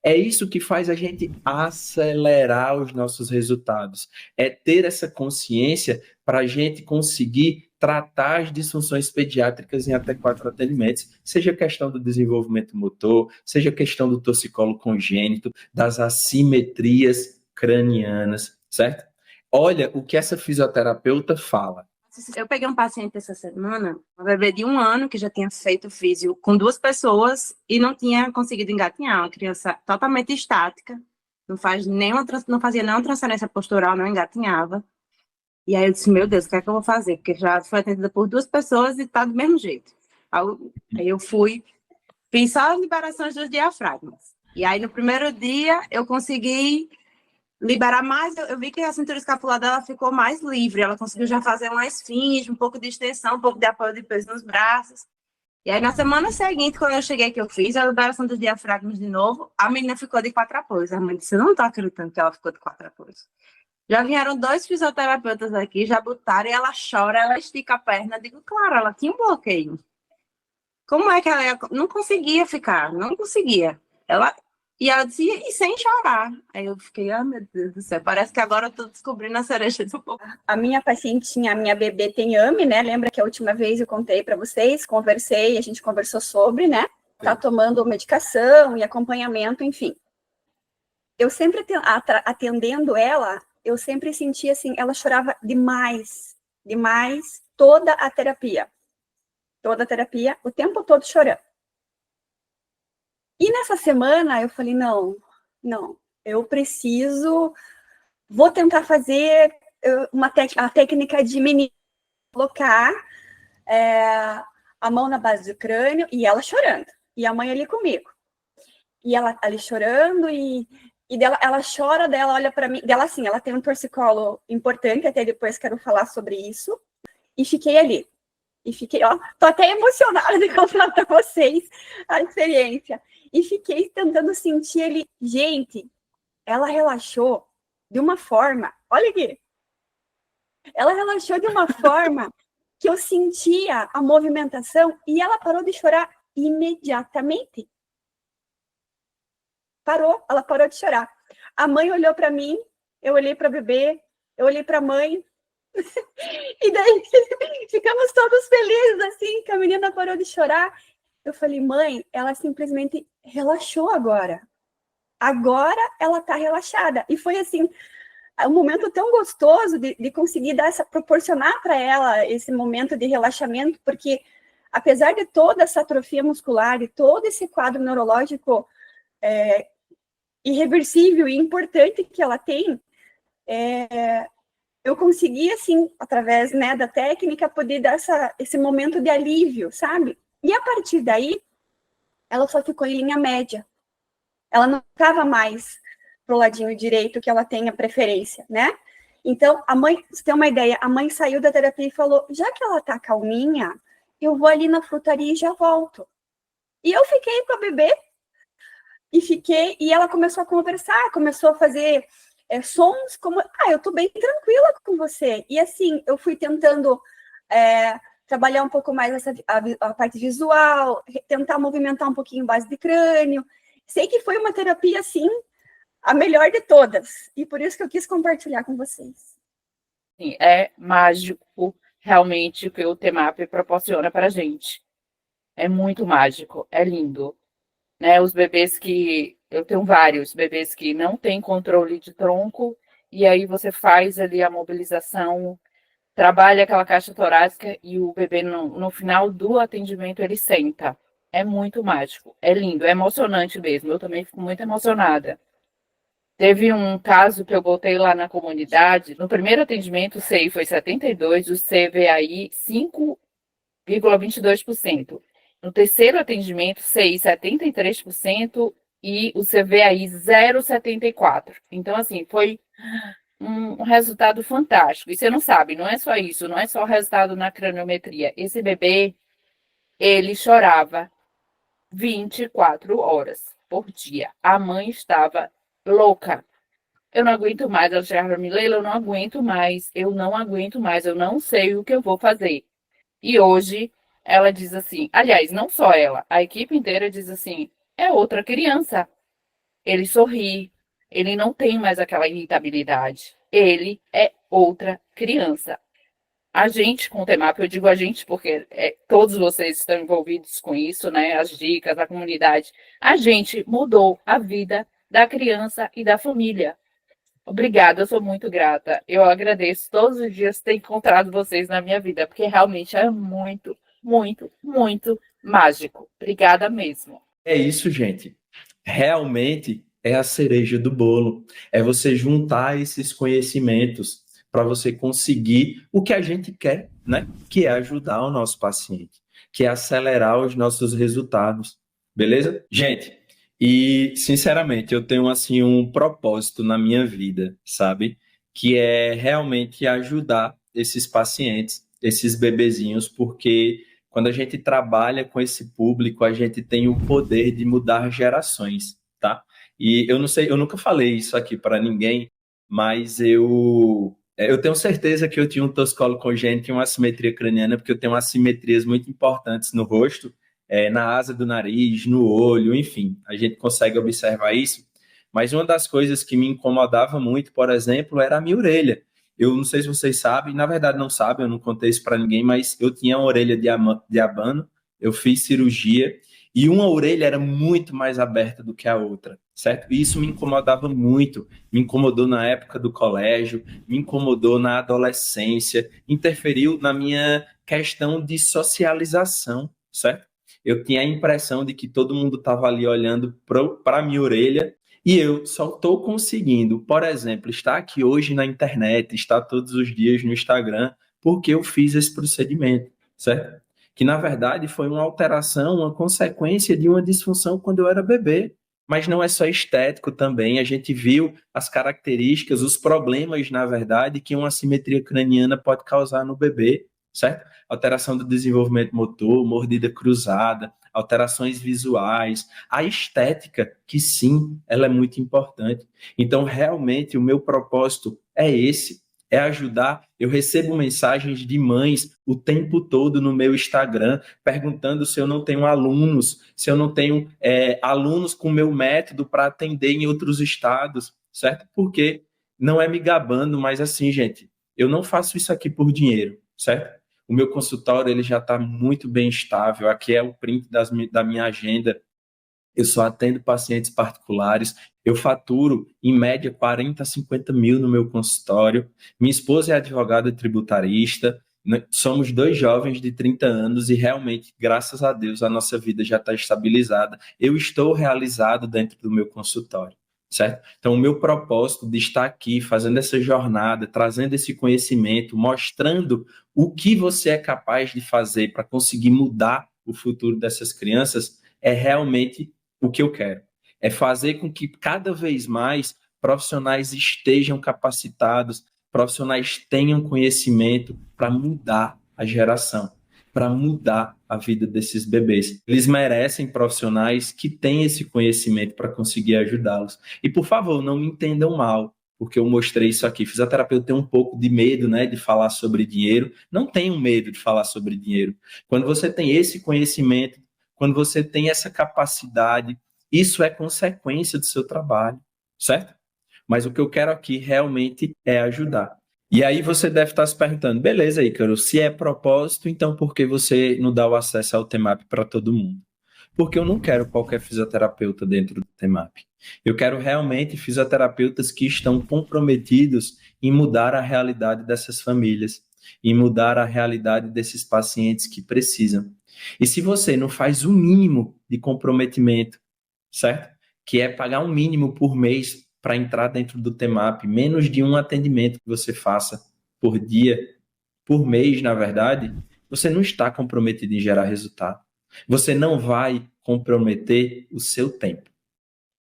Speaker 1: É isso que faz a gente acelerar os nossos resultados. É ter essa consciência para a gente conseguir tratar as disfunções pediátricas em até 4 atendimentos, seja questão do desenvolvimento motor, seja questão do torcicolo congênito, das assimetrias cranianas, certo? Olha o que essa fisioterapeuta fala.
Speaker 9: Eu peguei um paciente essa semana, uma bebê de 1 ano, que já tinha feito físio com 2 pessoas e não tinha conseguido engatinhar, uma criança totalmente estática, não fazia nenhuma transferência postural, não engatinhava. E aí eu disse, meu Deus, o que é que eu vou fazer? Porque já foi atendida por 2 pessoas e tá do mesmo jeito. Aí eu fiz só as liberações dos diafragmas. E aí no primeiro dia eu consegui liberar mais, eu vi que a cintura escapular dela ficou mais livre, ela conseguiu já fazer uma esfinge, um pouco de extensão, um pouco de apoio de peso nos braços. E aí na semana seguinte, quando eu cheguei que eu fiz a liberação dos diafragmas de novo, a menina ficou de 4 apoios. A mãe disse, eu não tô acreditando que ela ficou de 4 apoios. Já vieram 2 fisioterapeutas aqui, já botaram e ela chora, ela estica a perna. Eu digo, claro, ela tinha um bloqueio. Como é que ela não conseguia ficar? Não conseguia. E ela disse, e sem chorar. Aí eu fiquei, meu Deus do céu, parece que agora eu tô descobrindo a cereja do bolo.
Speaker 10: A minha pacientinha, a minha bebê tem AME, né? Lembra que a última vez eu contei para vocês, conversei, a gente conversou sobre, né? Tá tomando medicação e acompanhamento, enfim. Eu sempre atendendo ela, eu sempre sentia assim, ela chorava demais, toda a terapia, o tempo todo chorando. E nessa semana eu falei, não, eu vou tentar fazer a técnica de menina, colocar a mão na base do crânio e ela chorando, e a mãe ali comigo. E ela ali chorando, e ela chora, dela olha para mim, dela assim, ela tem um torcicolo importante, até depois quero falar sobre isso, e fiquei ali. E fiquei, tô até emocionada de contar para vocês a experiência. E fiquei tentando sentir ele. Gente, ela relaxou de uma forma, olha aqui. Ela relaxou de uma forma que eu sentia a movimentação e ela parou de chorar imediatamente. Ela parou de chorar. A mãe olhou para mim, eu olhei para o bebê, eu olhei para a mãe. E daí ficamos todos felizes, assim, que a menina parou de chorar. Eu falei, mãe, ela simplesmente relaxou agora. agora ela tá relaxada. E foi assim, um momento tão gostoso de conseguir proporcionar para ela esse momento de relaxamento, porque apesar de toda essa atrofia muscular e todo esse quadro neurológico irreversível e importante que ela tem, eu consegui, assim, através, né, da técnica, poder dar esse momento de alívio, sabe? E a partir daí, ela só ficou em linha média. Ela não estava mais pro ladinho direito, que ela tem a preferência, né? Então, a mãe, você tem uma ideia, a mãe saiu da terapia e falou, já que ela tá calminha, eu vou ali na frutaria e já volto. E eu fiquei com a bebê, e ela começou a conversar, começou a fazer sons como, eu tô bem tranquila com você. E assim, eu fui tentando trabalhar um pouco mais a parte visual, tentar movimentar um pouquinho a base de crânio. Sei que foi uma terapia, assim, a melhor de todas. E por isso que eu quis compartilhar com vocês.
Speaker 11: Sim, é mágico, realmente, o que o TEMAP proporciona para a gente. É muito mágico, é lindo. Né, os bebês que... Eu tenho vários bebês que não têm controle de tronco, e aí você faz ali a mobilização, trabalha aquela caixa torácica, e o bebê, no final do atendimento, ele senta. É muito mágico, é lindo, é emocionante mesmo. Eu também fico muito emocionada. Teve um caso que eu botei lá na comunidade. No primeiro atendimento, o CI foi 72%, o CVAI 5,22%. No terceiro atendimento, CI 73% e o CVAI 0,74%. Então, assim, foi um resultado fantástico. E você não sabe, não é só isso, não é só o resultado na craniometria. Esse bebê, ele chorava 24 horas por dia. A mãe estava louca. Eu não aguento mais. Ela chegava para mim, Leila, eu não aguento mais, eu não sei o que eu vou fazer. E hoje ela diz assim, aliás, não só ela, a equipe inteira diz assim, é outra criança. Ele sorri, ele não tem mais aquela irritabilidade. Ele é outra criança. A gente, com o TEMAP, eu digo a gente porque todos vocês estão envolvidos com isso, né? As dicas, a comunidade. A gente mudou a vida da criança e da família. Obrigada, eu sou muito grata. Eu agradeço todos os dias ter encontrado vocês na minha vida, porque realmente é muito, muito, muito mágico. Obrigada mesmo.
Speaker 1: É isso, gente. Realmente é a cereja do bolo. É você juntar esses conhecimentos para você conseguir o que a gente quer, né? Que é ajudar o nosso paciente, que é acelerar os nossos resultados. Beleza? Gente, e sinceramente, eu tenho assim um propósito na minha vida, sabe? Que é realmente ajudar esses pacientes, esses bebezinhos, porque quando a gente trabalha com esse público, a gente tem o poder de mudar gerações, tá? E eu não sei, eu nunca falei isso aqui para ninguém, mas eu tenho certeza que eu tinha um toscolo congênito e uma assimetria craniana, porque eu tenho assimetrias muito importantes no rosto, na asa do nariz, no olho, enfim, a gente consegue observar isso. Mas uma das coisas que me incomodava muito, por exemplo, era a minha orelha. Eu não sei se vocês sabem, na verdade não sabem, eu não contei isso para ninguém, mas eu tinha uma orelha de abano, eu fiz cirurgia e uma orelha era muito mais aberta do que a outra, certo? E isso me incomodava muito, me incomodou na época do colégio, me incomodou na adolescência, interferiu na minha questão de socialização, certo? Eu tinha a impressão de que todo mundo estava ali olhando para a minha orelha. E eu só estou conseguindo, por exemplo, estar aqui hoje na internet, estar todos os dias no Instagram, porque eu fiz esse procedimento, certo? Que, na verdade, foi uma alteração, uma consequência de uma disfunção quando eu era bebê. Mas não é só estético também, a gente viu as características, os problemas, na verdade, que uma assimetria craniana pode causar no bebê, certo? Alteração do desenvolvimento motor, mordida cruzada, alterações visuais, a estética, que sim, ela é muito importante. Então, realmente, o meu propósito é esse, é ajudar. Eu recebo mensagens de mães o tempo todo no meu Instagram, perguntando se eu não tenho alunos, se eu não tenho alunos com o meu método para atender em outros estados, certo? Porque não é me gabando, mas assim, gente, eu não faço isso aqui por dinheiro, certo? O meu consultório ele já está muito bem estável. Aqui é o print da minha agenda. Eu só atendo pacientes particulares, eu faturo, em média, 40 a 50 mil no meu consultório. Minha esposa é advogada tributarista, somos 2 jovens de 30 anos e realmente, graças a Deus, a nossa vida já está estabilizada. Eu estou realizado dentro do meu consultório, certo? Então, o meu propósito de estar aqui, fazendo essa jornada, trazendo esse conhecimento, mostrando o que você é capaz de fazer para conseguir mudar o futuro dessas crianças, é realmente o que eu quero. É fazer com que cada vez mais profissionais estejam capacitados, profissionais tenham conhecimento para mudar a geração, para mudar a vida desses bebês. Eles merecem profissionais que têm esse conhecimento para conseguir ajudá-los. E, por favor, não me entendam mal, porque eu mostrei isso aqui. Fisioterapeuta tem um pouco de medo, né, de falar sobre dinheiro. Não tenham medo de falar sobre dinheiro. Quando você tem esse conhecimento, quando você tem essa capacidade, isso é consequência do seu trabalho, certo? Mas o que eu quero aqui realmente é ajudar. E aí você deve estar se perguntando, beleza, Ícaro, se é propósito, então por que você não dá o acesso ao TEMAP para todo mundo? Porque eu não quero qualquer fisioterapeuta dentro do TEMAP. Eu quero realmente fisioterapeutas que estão comprometidos em mudar a realidade dessas famílias, em mudar a realidade desses pacientes que precisam. E se você não faz o mínimo de comprometimento, certo? Que é pagar um mínimo por mês para entrar dentro do TEMAP, menos de um atendimento que você faça por dia, por mês, na verdade, você não está comprometido em gerar resultado. Você não vai comprometer o seu tempo.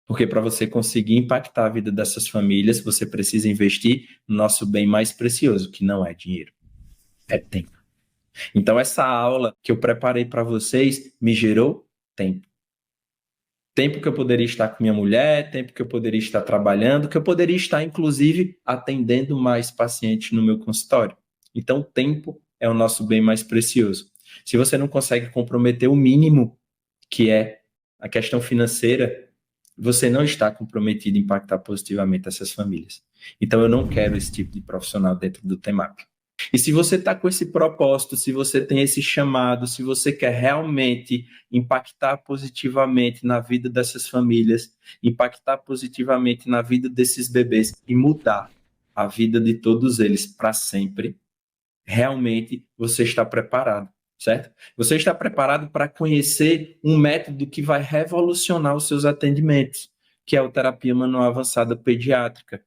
Speaker 1: Porque para você conseguir impactar a vida dessas famílias, você precisa investir no nosso bem mais precioso, que não é dinheiro, é tempo. Então, essa aula que eu preparei para vocês me gerou tempo. Tempo que eu poderia estar com minha mulher, tempo que eu poderia estar trabalhando, que eu poderia estar, inclusive, atendendo mais pacientes no meu consultório. Então, o tempo é o nosso bem mais precioso. Se você não consegue comprometer o mínimo, que é a questão financeira, você não está comprometido em impactar positivamente essas famílias. Então, eu não quero esse tipo de profissional dentro do TEMAP. E se você está com esse propósito, se você tem esse chamado, se você quer realmente impactar positivamente na vida dessas famílias, impactar positivamente na vida desses bebês e mudar a vida de todos eles para sempre, realmente você está preparado, certo? Você está preparado para conhecer um método que vai revolucionar os seus atendimentos, que é a terapia manual avançada pediátrica.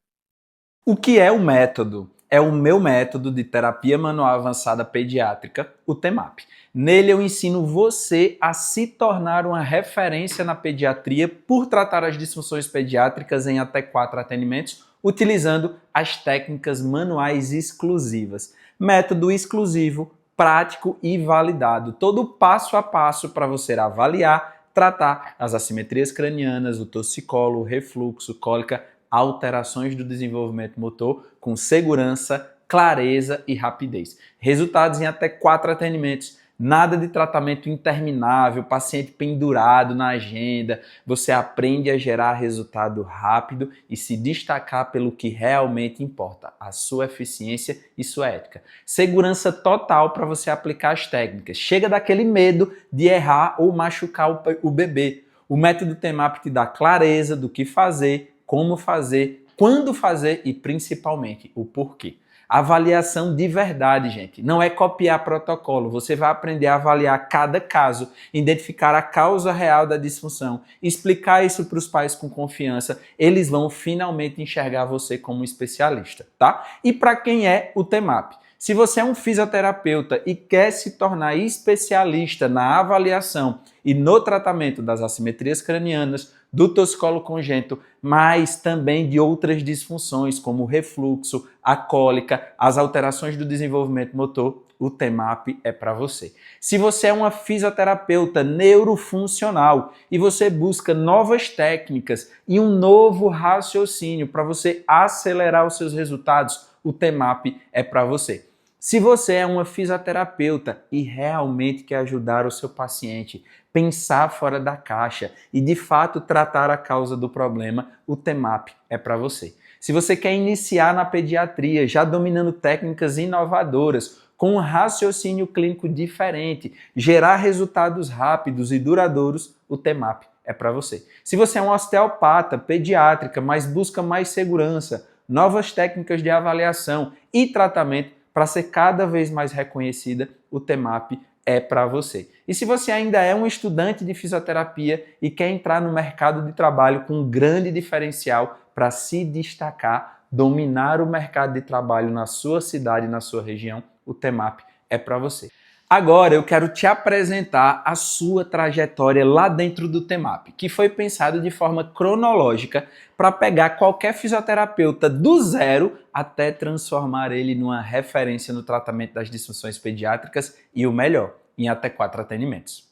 Speaker 1: O que é o método? É o meu método de terapia manual avançada pediátrica, o TEMAP. Nele eu ensino você a se tornar uma referência na pediatria por tratar as disfunções pediátricas em até 4 atendimentos, utilizando as técnicas manuais exclusivas. Método exclusivo, prático e validado. Todo passo a passo para você avaliar, tratar as assimetrias cranianas, o torcicolo, o refluxo, cólica, alterações do desenvolvimento motor com segurança, clareza e rapidez. Resultados em até 4 atendimentos. Nada de tratamento interminável, paciente pendurado na agenda. Você aprende a gerar resultado rápido e se destacar pelo que realmente importa, a sua eficiência e sua ética. Segurança total para você aplicar as técnicas. Chega daquele medo de errar ou machucar o bebê. O método TEMAP te dá clareza do que fazer, como fazer, quando fazer e principalmente o porquê. Avaliação de verdade, gente. Não é copiar protocolo. Você vai aprender a avaliar cada caso, identificar a causa real da disfunção, explicar isso para os pais com confiança. Eles vão finalmente enxergar você como um especialista, tá? E para quem é o TEMAP? Se você é um fisioterapeuta e quer se tornar especialista na avaliação e no tratamento das assimetrias cranianas, do torcicolo congênito, mas também de outras disfunções, como o refluxo, a cólica, as alterações do desenvolvimento motor, o TEMAP é para você. Se você é uma fisioterapeuta neurofuncional e você busca novas técnicas e um novo raciocínio para você acelerar os seus resultados, o TEMAP é para você. Se você é uma fisioterapeuta e realmente quer ajudar o seu paciente, pensar fora da caixa e de fato tratar a causa do problema, o TEMAP é para você. Se você quer iniciar na pediatria, já dominando técnicas inovadoras, com um raciocínio clínico diferente, gerar resultados rápidos e duradouros, o TEMAP é para você. Se você é um osteopata, pediátrica, mas busca mais segurança, novas técnicas de avaliação e tratamento para ser cada vez mais reconhecida, o TEMAP é para você. E se você ainda é um estudante de fisioterapia e quer entrar no mercado de trabalho com um grande diferencial para se destacar, dominar o mercado de trabalho na sua cidade, na sua região, o TEMAP é para você. Agora eu quero te apresentar a sua trajetória lá dentro do TEMAP, que foi pensado de forma cronológica para pegar qualquer fisioterapeuta do zero até transformar ele numa referência no tratamento das disfunções pediátricas e o melhor, em até 4 atendimentos.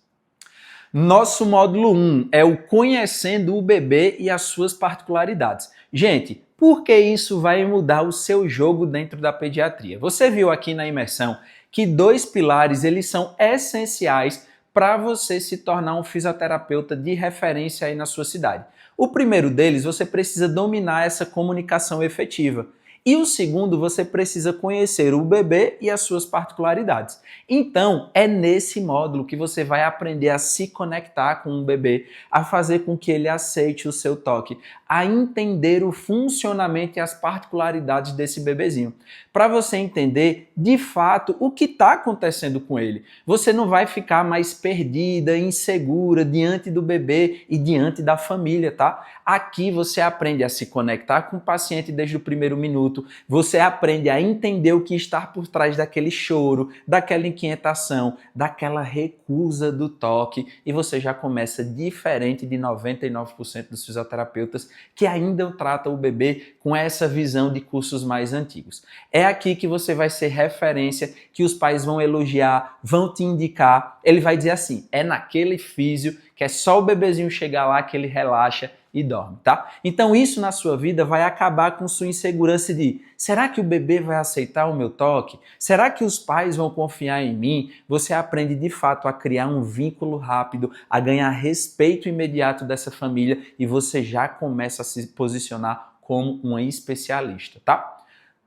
Speaker 1: Nosso módulo 1 é o Conhecendo o Bebê e as suas particularidades. Gente, por que isso vai mudar o seu jogo dentro da pediatria? Você viu aqui na imersão que 2 pilares eles são essenciais para você se tornar um fisioterapeuta de referência aí na sua cidade. O primeiro deles, você precisa dominar essa comunicação efetiva. E o segundo, você precisa conhecer o bebê e as suas particularidades. Então, é nesse módulo que você vai aprender a se conectar com o bebê, a fazer com que ele aceite o seu toque, a entender o funcionamento e as particularidades desse bebezinho. Para você entender, de fato, o que está acontecendo com ele. Você não vai ficar mais perdida, insegura diante do bebê e diante da família, tá? Aqui você aprende a se conectar com o paciente desde o primeiro minuto, você aprende a entender o que está por trás daquele choro, daquela inquietação, daquela recusa do toque e você já começa diferente de 99% dos fisioterapeutas que ainda tratam o bebê com essa visão de cursos mais antigos. É aqui que você vai ser referência, que os pais vão elogiar, vão te indicar. Ele vai dizer assim, é naquele físio que é só o bebezinho chegar lá que ele relaxa e dorme, tá? Então isso na sua vida vai acabar com sua insegurança de será que o bebê vai aceitar o meu toque? Será que os pais vão confiar em mim? Você aprende de fato a criar um vínculo rápido, a ganhar respeito imediato dessa família e você já começa a se posicionar como uma especialista, tá?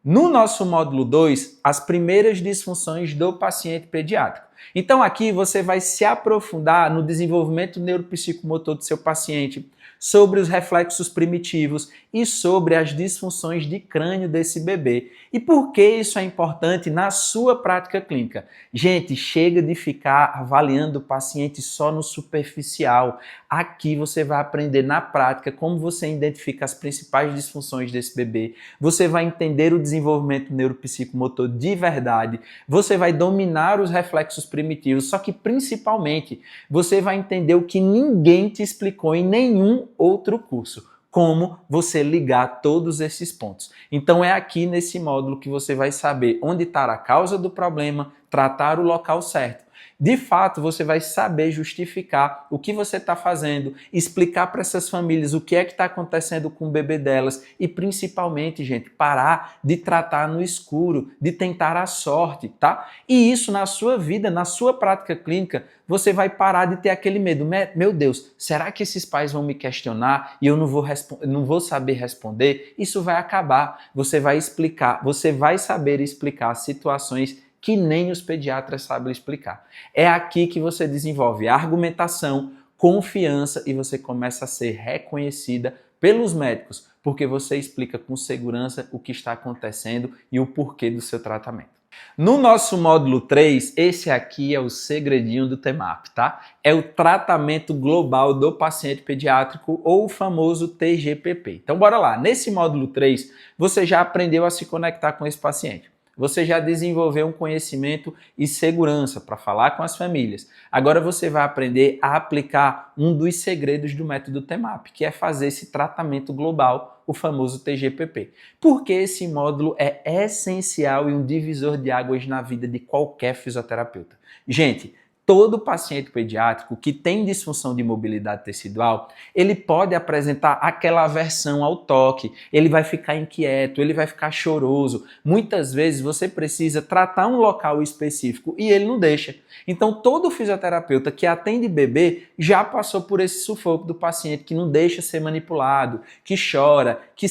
Speaker 1: No nosso módulo 2, as primeiras disfunções do paciente pediátrico. Então aqui você vai se aprofundar no desenvolvimento neuropsicomotor do seu paciente, sobre os reflexos primitivos e sobre as disfunções de crânio desse bebê. E por que isso é importante na sua prática clínica? Gente, chega de ficar avaliando o paciente só no superficial. Aqui você vai aprender na prática como você identifica as principais disfunções desse bebê. Você vai entender o desenvolvimento neuropsicomotor de verdade. Você vai dominar os reflexos primitivos, só que principalmente você vai entender o que ninguém te explicou em nenhum outro curso. Como você ligar todos esses pontos. Então é aqui nesse módulo que você vai saber onde está a causa do problema, tratar o local certo. De fato, você vai saber justificar o que você está fazendo, explicar para essas famílias o que é que está acontecendo com o bebê delas e principalmente, gente, parar de tratar no escuro, de tentar a sorte, tá? E isso na sua vida, na sua prática clínica, você vai parar de ter aquele medo. Meu Deus, será que esses pais vão me questionar e eu não vou saber responder? Isso vai acabar. Você vai explicar, você vai saber explicar situações que nem os pediatras sabem explicar. É aqui que você desenvolve argumentação, confiança e você começa a ser reconhecida pelos médicos, porque você explica com segurança o que está acontecendo e o porquê do seu tratamento. No nosso módulo 3, esse aqui é o segredinho do TEMAP, tá? É o tratamento global do paciente pediátrico ou o famoso TGPP. Então bora lá, nesse módulo 3, você já aprendeu a se conectar com esse paciente. Você já desenvolveu um conhecimento e segurança para falar com as famílias. Agora você vai aprender a aplicar um dos segredos do método TEMAP, que é fazer esse tratamento global, o famoso TGPP. Porque esse módulo é essencial e um divisor de águas na vida de qualquer fisioterapeuta. Gente, todo paciente pediátrico que tem disfunção de mobilidade tecidual, ele pode apresentar aquela aversão ao toque, ele vai ficar inquieto, ele vai ficar choroso. Muitas vezes você precisa tratar um local específico e ele não deixa. Então todo fisioterapeuta que atende bebê já passou por esse sufoco do paciente que não deixa ser manipulado, que chora, que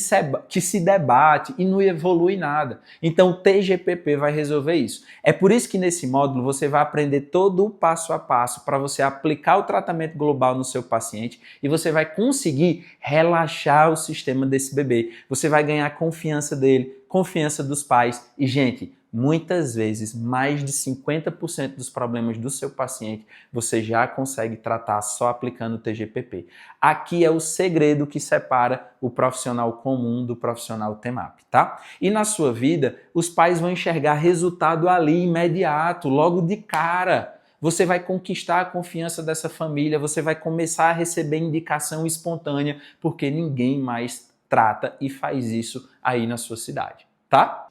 Speaker 1: se debate e não evolui nada. Então o TGPP vai resolver isso. É por isso que nesse módulo você vai aprender todo o passo a passo para você aplicar o tratamento global no seu paciente e você vai conseguir relaxar o sistema desse bebê. Você vai ganhar confiança dele, confiança dos pais e, gente, muitas vezes, mais de 50% dos problemas do seu paciente você já consegue tratar só aplicando o TGPP. Aqui é o segredo que separa o profissional comum do profissional TEMAP, tá? E na sua vida, os pais vão enxergar resultado ali imediato, logo de cara. Você vai conquistar a confiança dessa família, você vai começar a receber indicação espontânea, porque ninguém mais trata e faz isso aí na sua cidade, tá?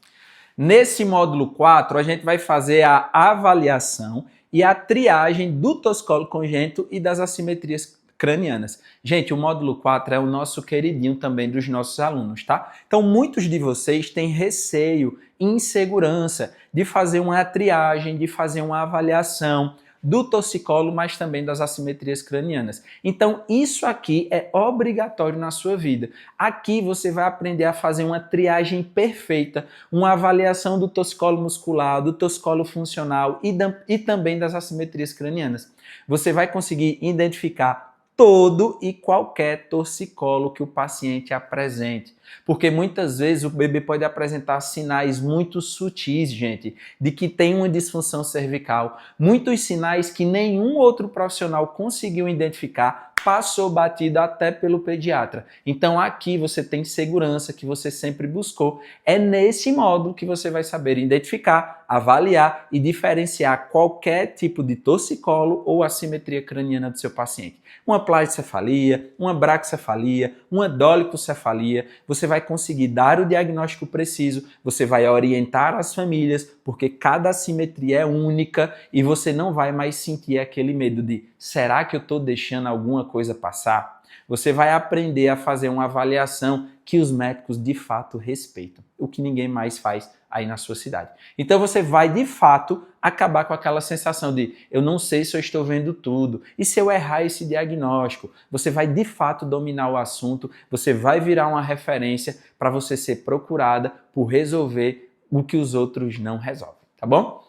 Speaker 1: Nesse módulo 4, a gente vai fazer a avaliação e a triagem do torcicolo congênito e das assimetrias cranianas. Gente, o módulo 4 é o nosso queridinho também dos nossos alunos, tá? Então, muitos de vocês têm receio, insegurança de fazer uma triagem, de fazer uma avaliação do torcicolo, mas também das assimetrias cranianas. Então, isso aqui é obrigatório na sua vida. Aqui você vai aprender a fazer uma triagem perfeita, uma avaliação do torcicolo muscular, do torcicolo funcional e também das assimetrias cranianas. Você vai conseguir identificar todo e qualquer torcicolo que o paciente apresente. Porque muitas vezes o bebê pode apresentar sinais muito sutis, gente, de que tem uma disfunção cervical. Muitos sinais que nenhum outro profissional conseguiu identificar, passou batido até pelo pediatra. Então aqui você tem segurança que você sempre buscou. É nesse módulo que você vai saber identificar, avaliar e diferenciar qualquer tipo de torcicolo ou assimetria craniana do seu paciente. Uma plagicefalia, uma braquicefalia, uma dolicocefalia. Você vai conseguir dar o diagnóstico preciso, você vai orientar as famílias, porque cada assimetria é única e você não vai mais sentir aquele medo de será que eu estou deixando alguma coisa passar? Você vai aprender a fazer uma avaliação que os médicos de fato respeitam, o que ninguém mais faz aí na sua cidade. Então você vai de fato acabar com aquela sensação de eu não sei se eu estou vendo tudo, e se eu errar esse diagnóstico? Você vai de fato dominar o assunto, você vai virar uma referência para você ser procurada por resolver o que os outros não resolvem, tá bom?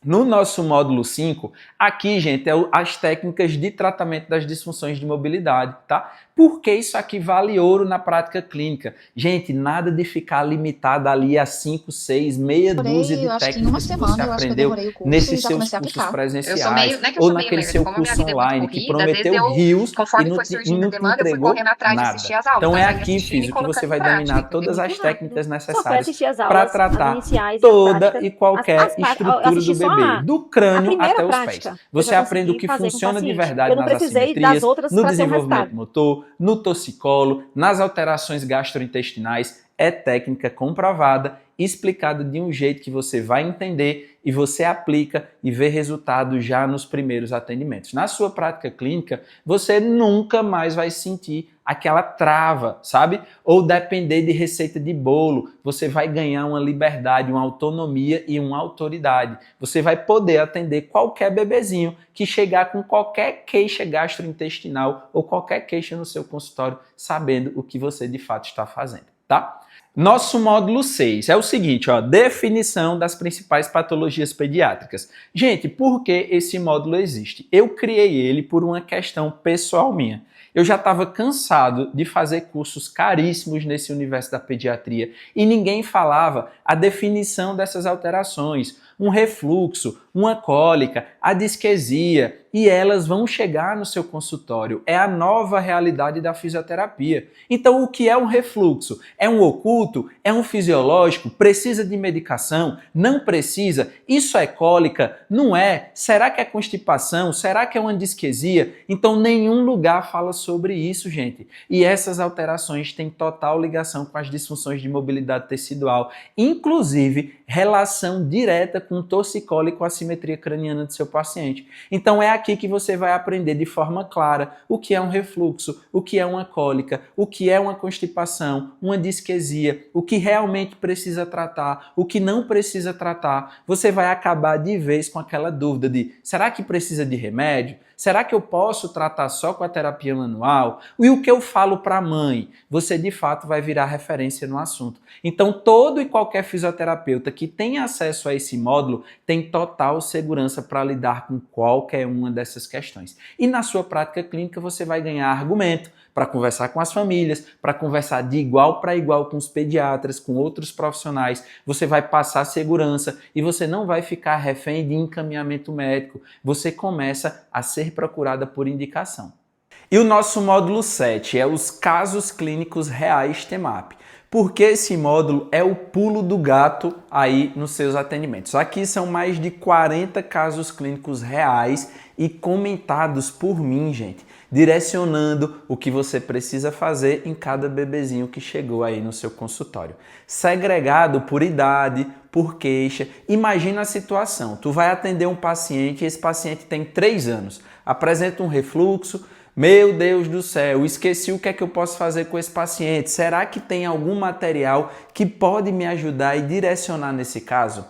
Speaker 1: No nosso módulo 5, aqui, gente, é as técnicas de tratamento das disfunções de mobilidade, tá? Porque isso aqui vale ouro na prática clínica. Gente, nada de ficar limitado ali a 5, 6, meia dúzia de técnicas que você aprendeu nesses seus cursos presenciais ou naquele seu curso online que prometeu rios e não te entregou nada. Então é aqui, físico, que você vai dominar todas as técnicas necessárias para tratar toda e qualquer estrutura do bebê, do crânio até os pés. Você aprende o que funciona de verdade nas assimetrias, no desenvolvimento motor, no torcicolo, nas alterações gastrointestinais. É técnica comprovada, explicada de um jeito que você vai entender e você aplica e vê resultado já nos primeiros atendimentos. Na sua prática clínica, você nunca mais vai sentir aquela trava, sabe? Ou depender de receita de bolo. Você vai ganhar uma liberdade, uma autonomia e uma autoridade. Você vai poder atender qualquer bebezinho que chegar com qualquer queixa gastrointestinal ou qualquer queixa no seu consultório, sabendo o que você de fato está fazendo, tá? Nosso módulo 6 é o seguinte, ó, definição das principais patologias pediátricas. Gente, por que esse módulo existe? Eu criei ele por uma questão pessoal minha. Eu já estava cansado de fazer cursos caríssimos nesse universo da pediatria e ninguém falava a definição dessas alterações, um refluxo, uma cólica, a disquesia, e elas vão chegar no seu consultório. É a nova realidade da fisioterapia. Então, o que é um refluxo? É um oculto? É um fisiológico? Precisa de medicação? Não precisa? Isso é cólica? Não é? Será que é constipação? Será que é uma disquesia? Então, nenhum lugar fala sobre isso, gente. E essas alterações têm total ligação com as disfunções de mobilidade tecidual, inclusive relação direta com torcicolo e com a assimetria craniana do seu paciente. Então, é aqui que você vai aprender de forma clara o que é um refluxo, o que é uma cólica, o que é uma constipação, uma disquesia, o que realmente precisa tratar, o que não precisa tratar. Você vai acabar de vez com aquela dúvida de será que precisa de remédio? Será que eu posso tratar só com a terapia manual? E o que eu falo para a mãe? Você de fato vai virar referência no assunto. Então todo e qualquer fisioterapeuta que tenha acesso a esse módulo módulo tem total segurança para lidar com qualquer uma dessas questões. E na sua prática clínica você vai ganhar argumento para conversar com as famílias, para conversar de igual para igual com os pediatras, com outros profissionais. Você vai passar segurança e você não vai ficar refém de encaminhamento médico. Você começa a ser procurada por indicação. E o nosso módulo 7 é os casos clínicos reais TEMAP. Porque esse módulo é o pulo do gato aí nos seus atendimentos. Aqui são mais de 40 casos clínicos reais e comentados por mim, gente, direcionando o que você precisa fazer em cada bebezinho que chegou aí no seu consultório. Segregado por idade, por queixa. Imagina a situação, tu vai atender um paciente e esse paciente tem 3 anos, apresenta um refluxo. Meu Deus do céu, esqueci o que é que eu posso fazer com esse paciente. Será que tem algum material que pode me ajudar e direcionar nesse caso?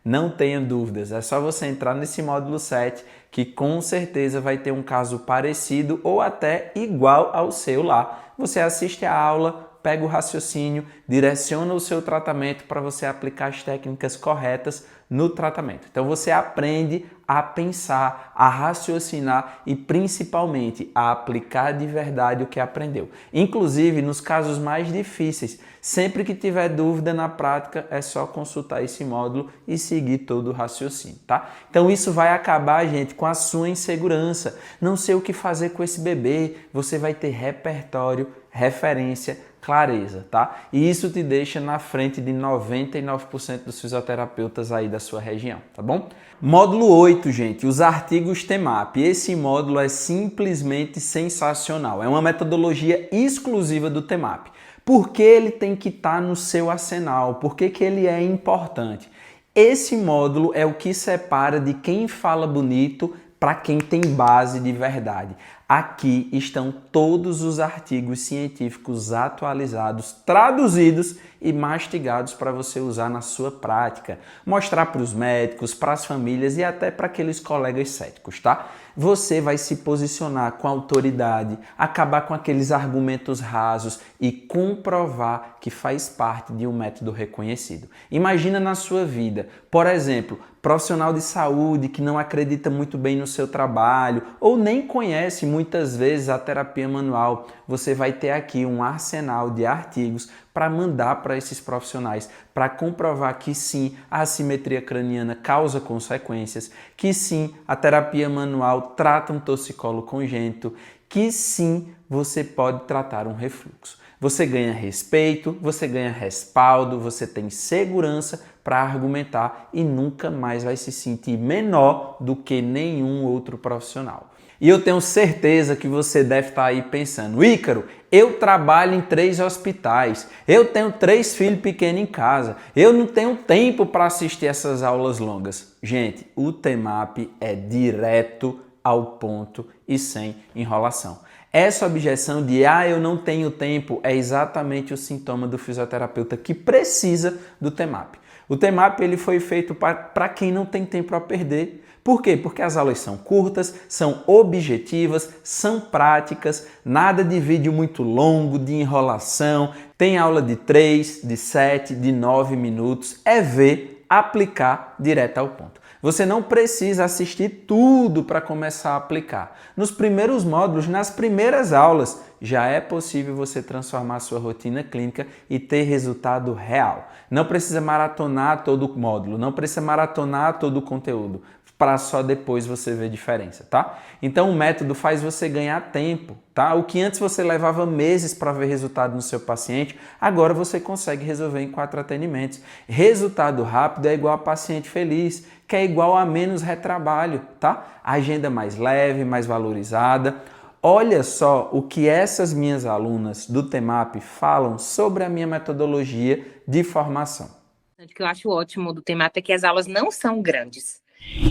Speaker 1: Não tenha dúvidas, é só você entrar nesse módulo 7 que com certeza vai ter um caso parecido ou até igual ao seu lá. Você assiste a aula, pega o raciocínio, direciona o seu tratamento para você aplicar as técnicas corretas no tratamento. Então você aprende a pensar, a raciocinar e principalmente a aplicar de verdade o que aprendeu. Inclusive nos casos mais difíceis, sempre que tiver dúvida na prática, é só consultar esse módulo e seguir todo o raciocínio, tá? Então isso vai acabar, gente, com a sua insegurança. Não sei o que fazer com esse bebê, você vai ter repertório, referência, clareza, tá? E isso te deixa na frente de 99% dos fisioterapeutas aí da sua região, tá bom? Módulo 8, gente, os artigos TEMAP. Esse módulo é simplesmente sensacional. É uma metodologia exclusiva do TEMAP. Por que ele tem que estar no seu arsenal? Por que ele é importante? Esse módulo é o que separa de quem fala bonito para quem tem base de verdade. Aqui estão todos os artigos científicos atualizados, traduzidos e mastigados para você usar na sua prática. Mostrar para os médicos, para as famílias e até para aqueles colegas céticos, tá? Você vai se posicionar com autoridade, acabar com aqueles argumentos rasos e comprovar que faz parte de um método reconhecido. Imagina na sua vida, por exemplo, profissional de saúde que não acredita muito bem no seu trabalho ou nem conhece muitas vezes a terapia manual. Você vai ter aqui um arsenal de artigos para mandar para esses profissionais, para comprovar que sim, a assimetria craniana causa consequências, que sim, a terapia manual trata um torcicolo congênito, que sim, você pode tratar um refluxo. Você ganha respeito, você ganha respaldo, você tem segurança para argumentar e nunca mais vai se sentir menor do que nenhum outro profissional. E eu tenho certeza que você deve estar aí pensando, Ícaro, eu trabalho em 3 hospitais, eu tenho 3 filhos pequenos em casa, eu não tenho tempo para assistir essas aulas longas. Gente, o TEMAP é direto ao ponto e sem enrolação. Essa objeção de eu não tenho tempo é exatamente o sintoma do fisioterapeuta que precisa do TEMAP. O TEMAP ele foi feito para quem não tem tempo a perder. Por quê? Porque as aulas são curtas, são objetivas, são práticas, nada de vídeo muito longo, de enrolação. Tem aula de 3, de 7, de 9 minutos. É ver, aplicar direto ao ponto. Você não precisa assistir tudo para começar a aplicar. Nos primeiros módulos, nas primeiras aulas, já é possível você transformar a sua rotina clínica e ter resultado real. Não precisa maratonar todo o módulo, não precisa maratonar todo o conteúdo, para só depois você ver diferença, tá? Então o método faz você ganhar tempo, tá? O que antes você levava meses para ver resultado no seu paciente, agora você consegue resolver em 4 atendimentos. Resultado rápido é igual a paciente feliz, que é igual a menos retrabalho, tá? Agenda mais leve, mais valorizada. Olha só o que essas minhas alunas do TEMAP falam sobre a minha metodologia de formação.
Speaker 3: O que eu acho ótimo do TEMAP é que as aulas não são grandes.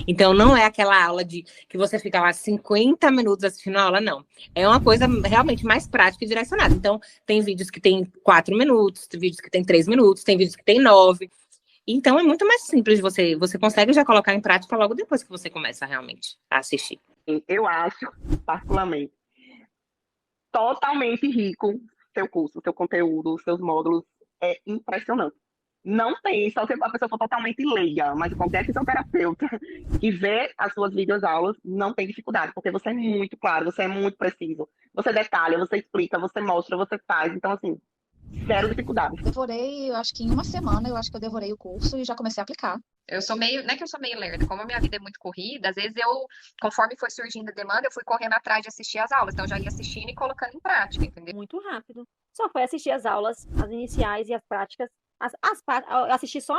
Speaker 3: Então, não é aquela aula de que você fica lá 50 minutos assistindo a aula, não. É uma coisa realmente mais prática e direcionada. Então, tem vídeos que tem 4 minutos, tem vídeos que tem 3 minutos, tem vídeos que tem 9. Então, é muito mais simples. Você consegue já colocar em prática logo depois que você começa realmente a assistir.
Speaker 12: Eu acho, particularmente, totalmente rico seu curso, seu conteúdo, seus módulos. É impressionante. Não tem, só se a pessoa for totalmente leiga, mas qualquer fisioterapeuta que vê as suas videoaulas não tem dificuldade, porque você é muito claro, você é muito preciso. Você detalha, você explica, você mostra, você faz. Então, assim, zero dificuldade.
Speaker 13: Devorei, eu acho que em uma semana, eu acho que eu devorei o curso e já comecei a aplicar. Eu sou meio, não é que eu sou meio lerda, como a minha vida é muito corrida, às vezes conforme foi surgindo a demanda, eu fui correndo atrás de assistir as aulas, então eu já ia assistindo e colocando em prática, entendeu?
Speaker 14: Muito rápido. Só foi assistir as aulas, as iniciais e as práticas. Eu assisti só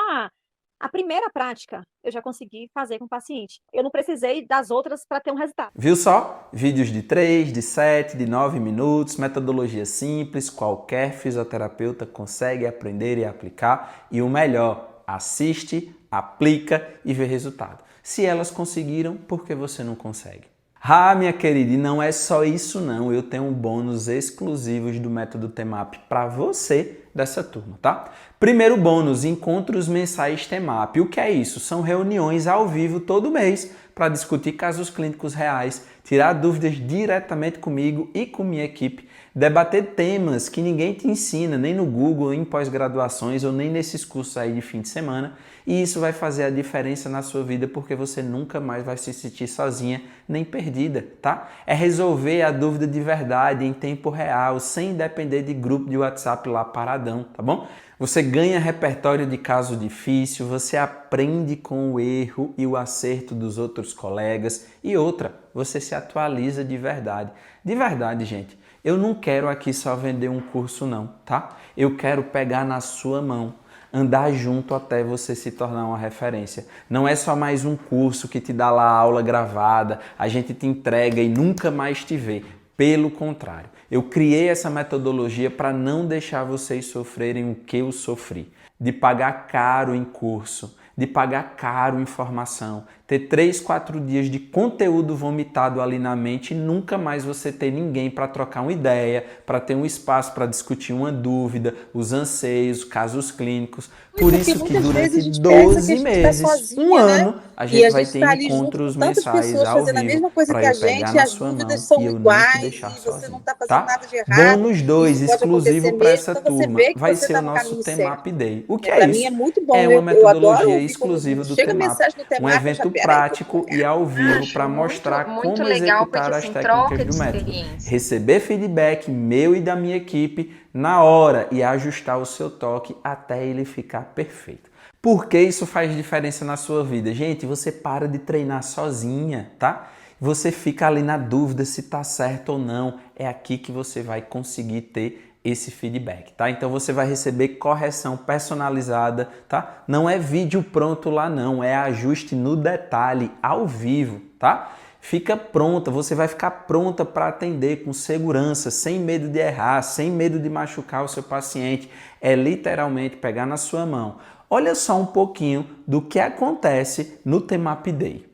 Speaker 14: a primeira prática, eu já consegui fazer com o paciente. Eu não precisei das outras para ter um resultado.
Speaker 1: Viu só? Vídeos de 3, de 7, de 9 minutos, metodologia simples, qualquer fisioterapeuta consegue aprender e aplicar. E o melhor, assiste, aplica e vê resultado. Se elas conseguiram, por que você não consegue? Ah, minha querida, e não é só isso não, eu tenho bônus exclusivos do método Temap para você dessa turma, tá? Primeiro bônus, encontros mensais Temap. O que é isso? São reuniões ao vivo todo mês para discutir casos clínicos reais, tirar dúvidas diretamente comigo e com minha equipe, debater temas que ninguém te ensina, nem no Google, em pós-graduações ou nem nesses cursos aí de fim de semana. E isso vai fazer a diferença na sua vida porque você nunca mais vai se sentir sozinha nem perdida, tá? É resolver a dúvida de verdade em tempo real, sem depender de grupo de WhatsApp lá paradão, tá bom? Você ganha repertório de caso difícil, você aprende com o erro e o acerto dos outros colegas e outra, você se atualiza de verdade. De verdade, gente, eu não quero aqui só vender um curso não, tá? Eu quero pegar na sua mão, andar junto até você se tornar uma referência. Não é só mais um curso que te dá lá a aula gravada, a gente te entrega e nunca mais te vê. Pelo contrário, eu criei essa metodologia para não deixar vocês sofrerem o que eu sofri. De pagar caro em curso, de pagar caro em formação, ter 3, 4 dias de conteúdo vomitado ali na mente e nunca mais você ter ninguém para trocar uma ideia, para ter um espaço para discutir uma dúvida, os anseios, casos clínicos. Por isso que durante 12 meses, um ano, a gente vai ter encontros mensais ao vivo para eu pegar na sua mão e eu não te deixar sozinho, tá? Bônus 2, exclusivo para essa turma, vai ser o nosso Temap Day. O que é isso? É uma metodologia exclusiva do Temap, um evento prático e ao vivo para mostrar como executar as técnicas do método. Receber feedback meu e da minha equipe na hora e ajustar o seu toque até ele ficar perfeito. Por que isso faz diferença na sua vida? Gente, você para de treinar sozinha, tá? Você fica ali na dúvida se tá certo ou não. É aqui que você vai conseguir ter esse feedback, tá? Então você vai receber correção personalizada, tá? Não é vídeo pronto lá não, é ajuste no detalhe, ao vivo, tá? Fica pronta, você vai ficar pronta para atender com segurança, sem medo de errar, sem medo de machucar o seu paciente. É literalmente pegar na sua mão. Olha só um pouquinho do que acontece no Temap Day.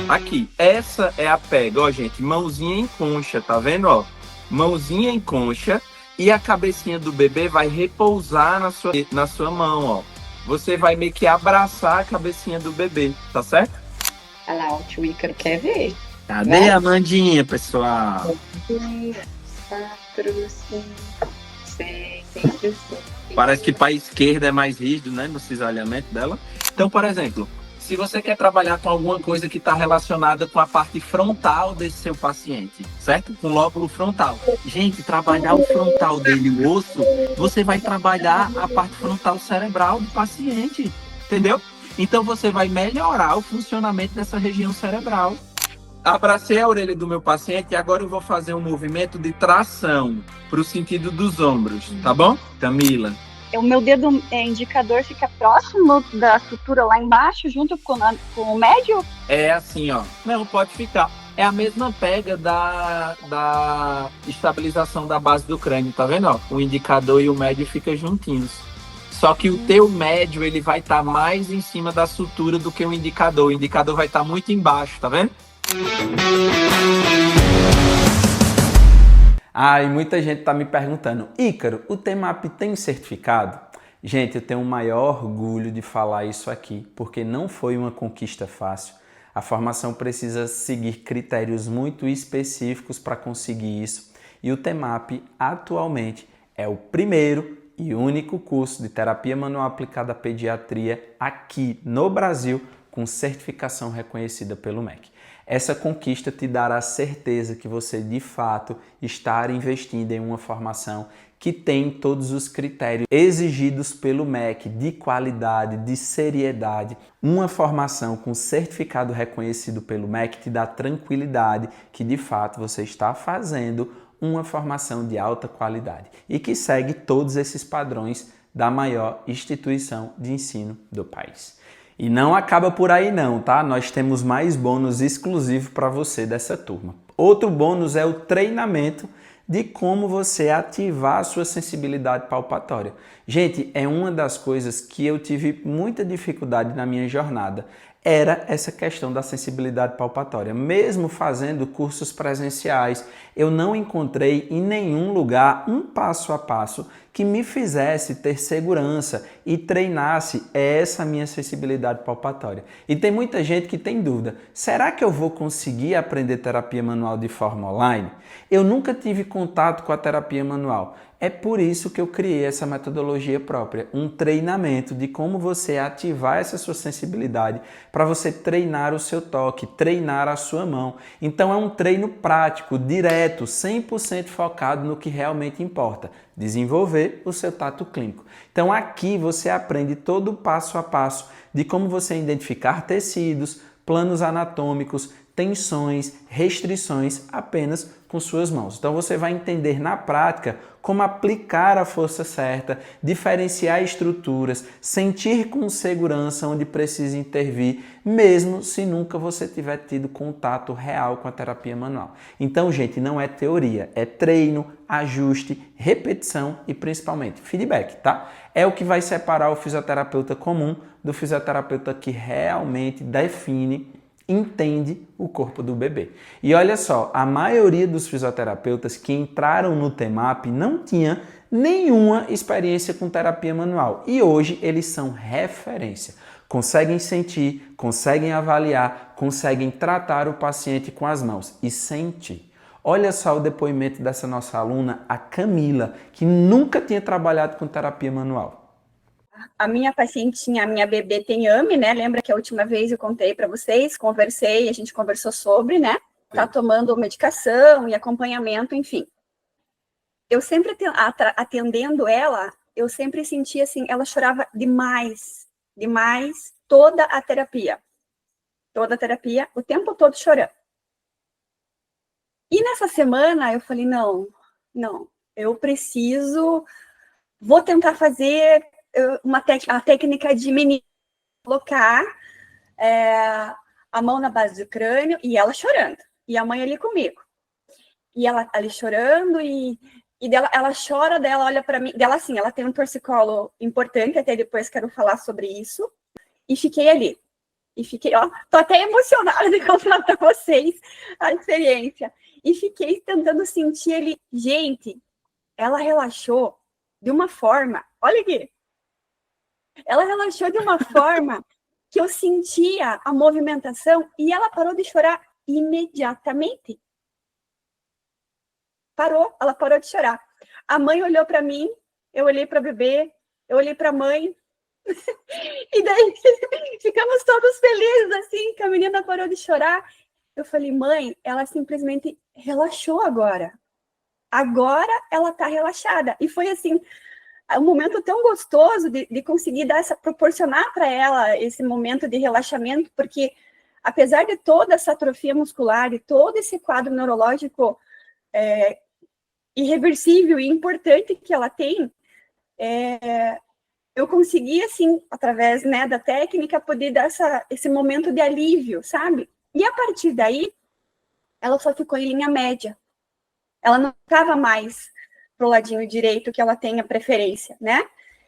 Speaker 1: Aqui, essa é a pega, ó gente, mãozinha em concha, tá vendo, ó? Mãozinha em concha. E a cabecinha do bebê vai repousar na sua mão, ó. Você vai meio que abraçar a cabecinha do bebê, tá certo?
Speaker 15: Olha lá, o tio Ícaro quer ver.
Speaker 1: Cadê a Amandinha, pessoal?
Speaker 15: 4, 5, 6, 7.
Speaker 1: Parece que para a esquerda é mais rígido, né, no cisalhamento dela. Então, por exemplo, se você quer trabalhar com alguma coisa que está relacionada com a parte frontal desse seu paciente, certo? Com o lóbulo frontal. Gente, trabalhar o frontal dele, o osso, você vai trabalhar a parte frontal cerebral do paciente, entendeu? Então você vai melhorar o funcionamento dessa região cerebral. Abracei a orelha do meu paciente e agora eu vou fazer um movimento de tração para o sentido dos ombros, tá bom? Camila.
Speaker 10: O meu dedo indicador fica próximo da sutura lá embaixo, junto com o médio?
Speaker 1: É assim, ó. Não, pode ficar. É a mesma pega da estabilização da base do crânio, tá vendo? Ó? O indicador e o médio ficam juntinhos. Só que o teu médio, ele vai estar mais em cima da sutura do que o indicador. O indicador vai estar muito embaixo, tá vendo? Ah, e muita gente está me perguntando, Ícaro, o Temap tem certificado? Gente, eu tenho o maior orgulho de falar isso aqui, porque não foi uma conquista fácil. A formação precisa seguir critérios muito específicos para conseguir isso. E o Temap, atualmente, é o primeiro e único curso de terapia manual aplicada à pediatria aqui no Brasil com certificação reconhecida pelo MEC. Essa conquista te dará certeza que você, de fato, está investindo em uma formação que tem todos os critérios exigidos pelo MEC de qualidade, de seriedade. Uma formação com certificado reconhecido pelo MEC te dá tranquilidade que, de fato, você está fazendo uma formação de alta qualidade e que segue todos esses padrões da maior instituição de ensino do país. E não acaba por aí não, tá? Nós temos mais bônus exclusivo para você dessa turma. Outro bônus é o treinamento de como você ativar a sua sensibilidade palpatória. Gente, é uma das coisas que eu tive muita dificuldade na minha jornada. Era essa questão da sensibilidade palpatória. Mesmo fazendo cursos presenciais, eu não encontrei em nenhum lugar um passo a passo que me fizesse ter segurança e treinasse essa minha sensibilidade palpatória. E tem muita gente que tem dúvida, será que eu vou conseguir aprender terapia manual de forma online? Eu nunca tive contato com a terapia manual. É por isso que eu criei essa metodologia própria, um treinamento de como você ativar essa sua sensibilidade para você treinar o seu toque, treinar a sua mão. Então é um treino prático, direto, 100% focado no que realmente importa, desenvolver o seu tato clínico. Então aqui você aprende todo o passo a passo de como você identificar tecidos, planos anatômicos, tensões, restrições apenas com suas mãos. Então você vai entender na prática como aplicar a força certa, diferenciar estruturas, sentir com segurança onde precisa intervir, mesmo se nunca você tiver tido contato real com a terapia manual. Então, gente, não é teoria, é treino, ajuste, repetição e principalmente feedback, tá? É o que vai separar o fisioterapeuta comum do fisioterapeuta que realmente define, entende o corpo do bebê. E olha só, a maioria dos fisioterapeutas que entraram no TEMAP não tinha nenhuma experiência com terapia manual e hoje eles são referência. Conseguem sentir, conseguem avaliar, conseguem tratar o paciente com as mãos e sentir. Olha só o depoimento dessa nossa aluna, a Camila, que nunca tinha trabalhado com terapia manual.
Speaker 10: A minha pacientinha, a minha bebê tem AME, né? Lembra que a última vez eu contei para vocês, conversei, a gente conversou sobre, né? Tá tomando medicação e acompanhamento, enfim. Eu sempre atendendo ela, eu sempre sentia assim, ela chorava demais, demais, toda a terapia, o tempo todo chorando. E nessa semana eu falei, não, eu preciso, vou tentar fazer a técnica de menino, colocar a mão na base do crânio e ela chorando, e a mãe ali comigo. E ela ali chorando, e dela, ela chora, dela olha para mim, dela assim, ela tem um torcicolo importante, até depois quero falar sobre isso, e fiquei ali. E fiquei, ó, tô até emocionada de contar para vocês a experiência. E fiquei tentando sentir ele, gente, ela relaxou de uma forma, olha aqui, ela relaxou de uma forma que eu sentia a movimentação e ela parou de chorar imediatamente. Ela parou de chorar. A mãe olhou para mim, eu olhei para o bebê, eu olhei para a mãe, e daí ficamos todos felizes, assim, que a menina parou de chorar. Eu falei, mãe, ela simplesmente relaxou agora. Agora ela tá relaxada. E foi assim, um momento tão gostoso de conseguir proporcionar para ela esse momento de relaxamento, porque apesar de toda essa atrofia muscular e todo esse quadro neurológico irreversível e importante que ela tem, eu consegui, assim, através, né, da técnica, poder dar esse momento de alívio, sabe? E a partir daí, ela só ficou em linha média. Ela não estava mais pro ladinho direito, que ela tem a preferência, né?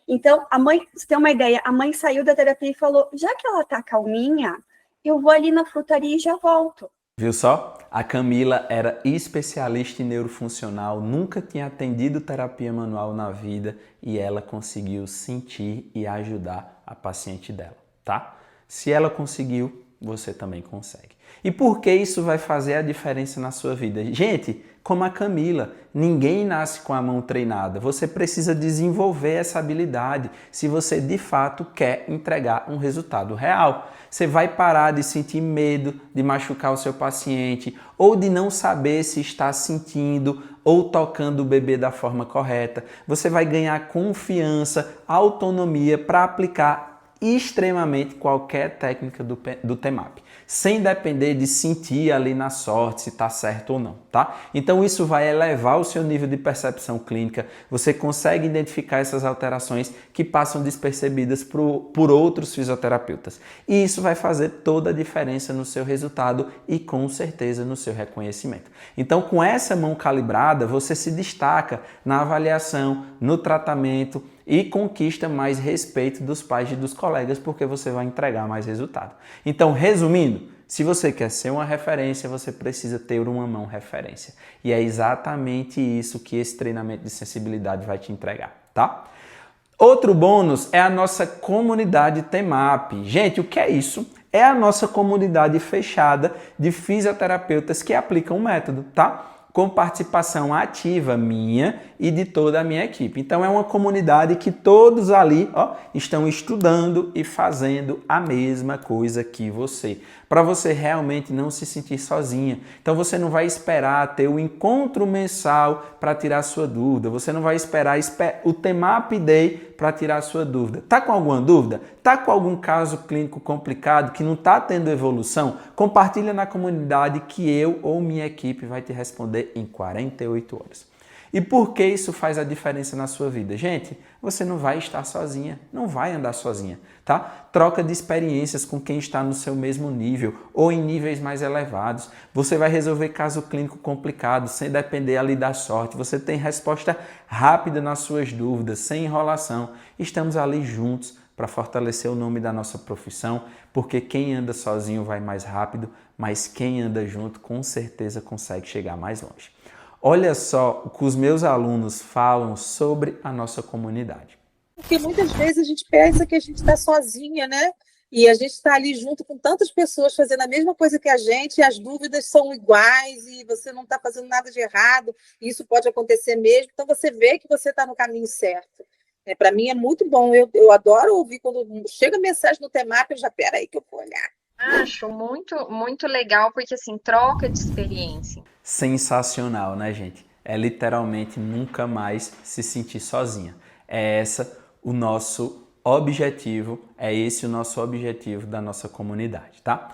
Speaker 10: Então, a mãe, você tem uma ideia, a mãe saiu da terapia e falou, já que ela tá calminha, eu vou ali na frutaria e já volto.
Speaker 1: Viu só? A Camila era especialista em neurofuncional, nunca tinha atendido terapia manual na vida e ela conseguiu sentir e ajudar a paciente dela, tá? Se ela conseguiu, você também consegue. E por que isso vai fazer a diferença na sua vida? Gente, como a Camila, ninguém nasce com a mão treinada. Você precisa desenvolver essa habilidade se você de fato quer entregar um resultado real. Você vai parar de sentir medo de machucar o seu paciente ou de não saber se está sentindo ou tocando o bebê da forma correta. Você vai ganhar confiança, autonomia para aplicar extremamente qualquer técnica do TEMAP, sem depender de sentir ali na sorte se está certo ou não, tá? Então isso vai elevar o seu nível de percepção clínica, você consegue identificar essas alterações que passam despercebidas por outros fisioterapeutas. E isso vai fazer toda a diferença no seu resultado e com certeza no seu reconhecimento. Então com essa mão calibrada, você se destaca na avaliação, no tratamento, e conquista mais respeito dos pais e dos colegas, porque você vai entregar mais resultado. Então, resumindo, se você quer ser uma referência, você precisa ter uma mão referência. E é exatamente isso que esse treinamento de sensibilidade vai te entregar, tá? Outro bônus é a nossa comunidade TEMAP. Gente, o que é isso? É a nossa comunidade fechada de fisioterapeutas que aplicam o método, tá? Com participação ativa minha e de toda a minha equipe. Então é uma comunidade que todos ali estão estudando e fazendo a mesma coisa que você, para você realmente não se sentir sozinha. Então você não vai esperar ter o encontro mensal para tirar sua dúvida, você não vai esperar o TEMAP Day para tirar sua dúvida. Tá com alguma dúvida? Tá com algum caso clínico complicado que não está tendo evolução? Compartilha na comunidade que eu ou minha equipe vai te responder em 48 horas. E por que isso faz a diferença na sua vida? Gente, você não vai estar sozinha, não vai andar sozinha, tá? Troca de experiências com quem está no seu mesmo nível ou em níveis mais elevados. Você vai resolver caso clínico complicado sem depender ali da sorte. Você tem resposta rápida nas suas dúvidas, sem enrolação. Estamos ali juntos para fortalecer o nome da nossa profissão, porque quem anda sozinho vai mais rápido, mas quem anda junto com certeza consegue chegar mais longe. Olha só o que os meus alunos falam sobre a nossa comunidade.
Speaker 16: Porque muitas vezes a gente pensa que a gente está sozinha, né? E a gente está ali junto com tantas pessoas fazendo a mesma coisa que a gente, e as dúvidas são iguais, e você não está fazendo nada de errado, e isso pode acontecer mesmo. Então você vê que você está no caminho certo. Para mim é muito bom, eu adoro ouvir quando chega mensagem no TEMAP, eu já, peraí que eu vou olhar.
Speaker 13: Acho muito legal, porque assim, troca de experiência.
Speaker 1: Sensacional, né, gente? É literalmente nunca mais se sentir sozinha. É o nosso objetivo da nossa comunidade, tá?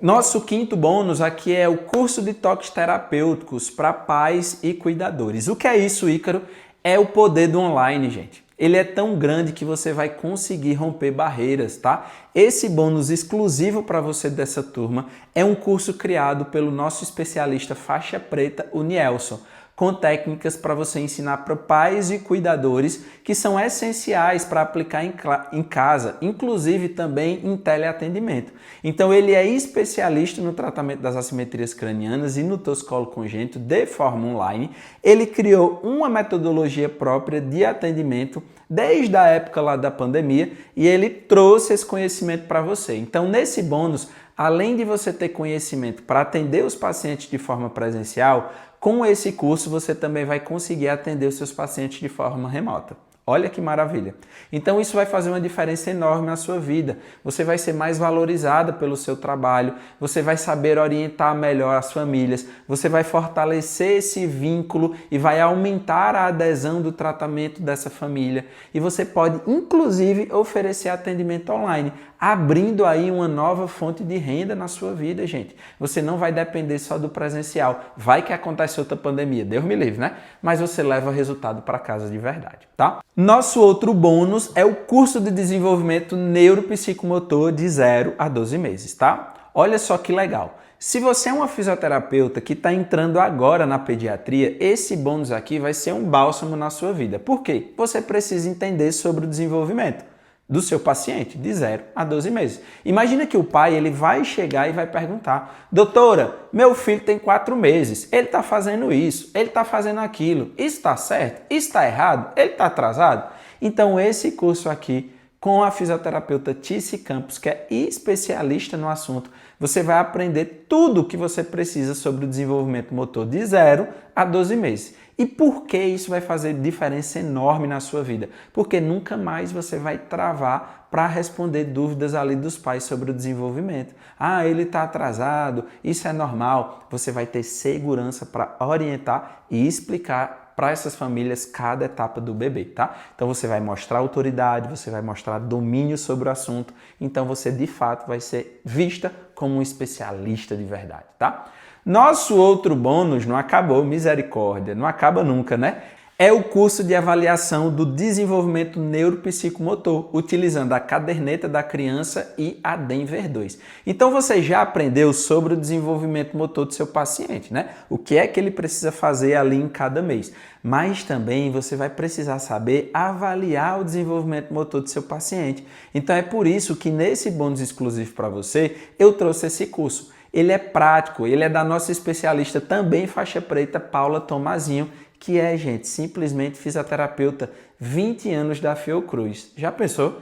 Speaker 1: Nosso quinto bônus aqui é o curso de toques terapêuticos para pais e cuidadores. O que é isso, Ícaro? É o poder do online, gente. Ele é tão grande que você vai conseguir romper barreiras, tá? Esse bônus exclusivo para você dessa turma é um curso criado pelo nosso especialista faixa preta, o Nielson, com técnicas para você ensinar para pais e cuidadores que são essenciais para aplicar em casa, inclusive também em teleatendimento. Então ele é especialista no tratamento das assimetrias cranianas e no torcicolo congênito de forma online. Ele criou uma metodologia própria de atendimento desde a época lá da pandemia e ele trouxe esse conhecimento para você. Então nesse bônus, além de você ter conhecimento para atender os pacientes de forma presencial, com esse curso você também vai conseguir atender os seus pacientes de forma remota. Olha que maravilha! Então isso vai fazer uma diferença enorme na sua vida. Você vai ser mais valorizada pelo seu trabalho, você vai saber orientar melhor as famílias, você vai fortalecer esse vínculo e vai aumentar a adesão do tratamento dessa família. E você pode, inclusive, oferecer atendimento online, abrindo aí uma nova fonte de renda na sua vida, gente. Você não vai depender só do presencial. Vai que acontece outra pandemia, Deus me livre, né? Mas você leva resultado para casa de verdade, tá? Nosso outro bônus é o curso de desenvolvimento neuropsicomotor de 0 a 12 meses, tá? Olha só que legal. Se você é uma fisioterapeuta que está entrando agora na pediatria, esse bônus aqui vai ser um bálsamo na sua vida. Por quê? Você precisa entender sobre o desenvolvimento do seu paciente de 0 a 12 meses. Imagina que o pai ele vai chegar e vai perguntar: doutora, meu filho tem 4 meses, ele está fazendo isso, ele está fazendo aquilo, isso está certo, isso está errado, ele está atrasado? Então esse curso aqui Com a fisioterapeuta Tice Campos, que é especialista no assunto, você vai aprender tudo o que você precisa sobre o desenvolvimento motor de 0 a 12 meses. E por que isso vai fazer diferença enorme na sua vida? Porque nunca mais você vai travar para responder dúvidas ali dos pais sobre o desenvolvimento. Ah, ele está atrasado, isso é normal. Você vai ter segurança para orientar e explicar para essas famílias cada etapa do bebê, tá? Então você vai mostrar autoridade, você vai mostrar domínio sobre o assunto, então você de fato vai ser vista como um especialista de verdade, tá? Nosso outro bônus não acabou, misericórdia, não acaba nunca, né? É o curso de avaliação do desenvolvimento neuropsicomotor, utilizando a caderneta da criança e a Denver 2. Então você já aprendeu sobre o desenvolvimento motor do seu paciente, né? O que é que ele precisa fazer ali em cada mês. Mas também você vai precisar saber avaliar o desenvolvimento motor do seu paciente. Então é por isso que nesse bônus exclusivo para você, eu trouxe esse curso. Ele é prático, ele é da nossa especialista também faixa preta, Paula Tomazinho, que é, gente, simplesmente fisioterapeuta 20 anos da Fiocruz. Já pensou?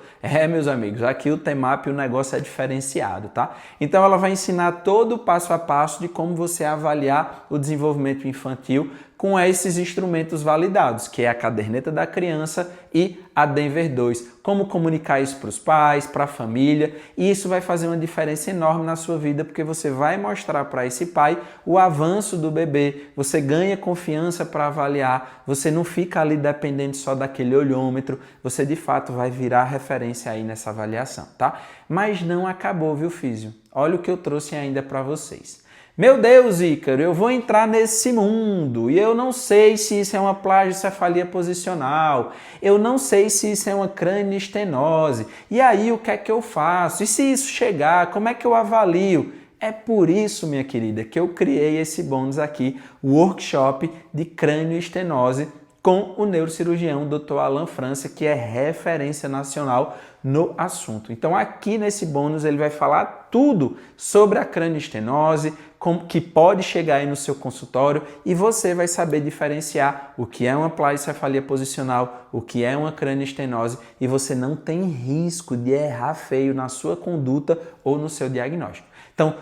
Speaker 1: Meus amigos, aqui o Temap, o negócio é diferenciado, tá? Então ela vai ensinar todo o passo a passo de como você avaliar o desenvolvimento infantil com esses instrumentos validados, que é a caderneta da criança e a Denver 2. Como comunicar isso para os pais, para a família, e isso vai fazer uma diferença enorme na sua vida, porque você vai mostrar para esse pai o avanço do bebê, você ganha confiança para avaliar, você não fica ali dependendo só daquele olhômetro, você de fato vai virar referência aí nessa avaliação, tá? Mas não acabou, viu, físio? Olha o que eu trouxe ainda para vocês. Meu Deus, Ícaro, eu vou entrar nesse mundo e eu não sei se isso é uma plagiocefalia posicional, eu não sei se isso é uma cranioestenose, e aí o que é que eu faço? E se isso chegar, como é que eu avalio? É por isso, minha querida, que eu criei esse bônus aqui, o workshop de cranioestenose com o neurocirurgião Dr. Alan França, que é referência nacional no assunto. Então aqui nesse bônus ele vai falar tudo sobre a cranioestenose, como que pode chegar aí no seu consultório e você vai saber diferenciar o que é uma plagiocefalia posicional, o que é uma cranioestenose e você não tem risco de errar feio na sua conduta ou no seu diagnóstico. Então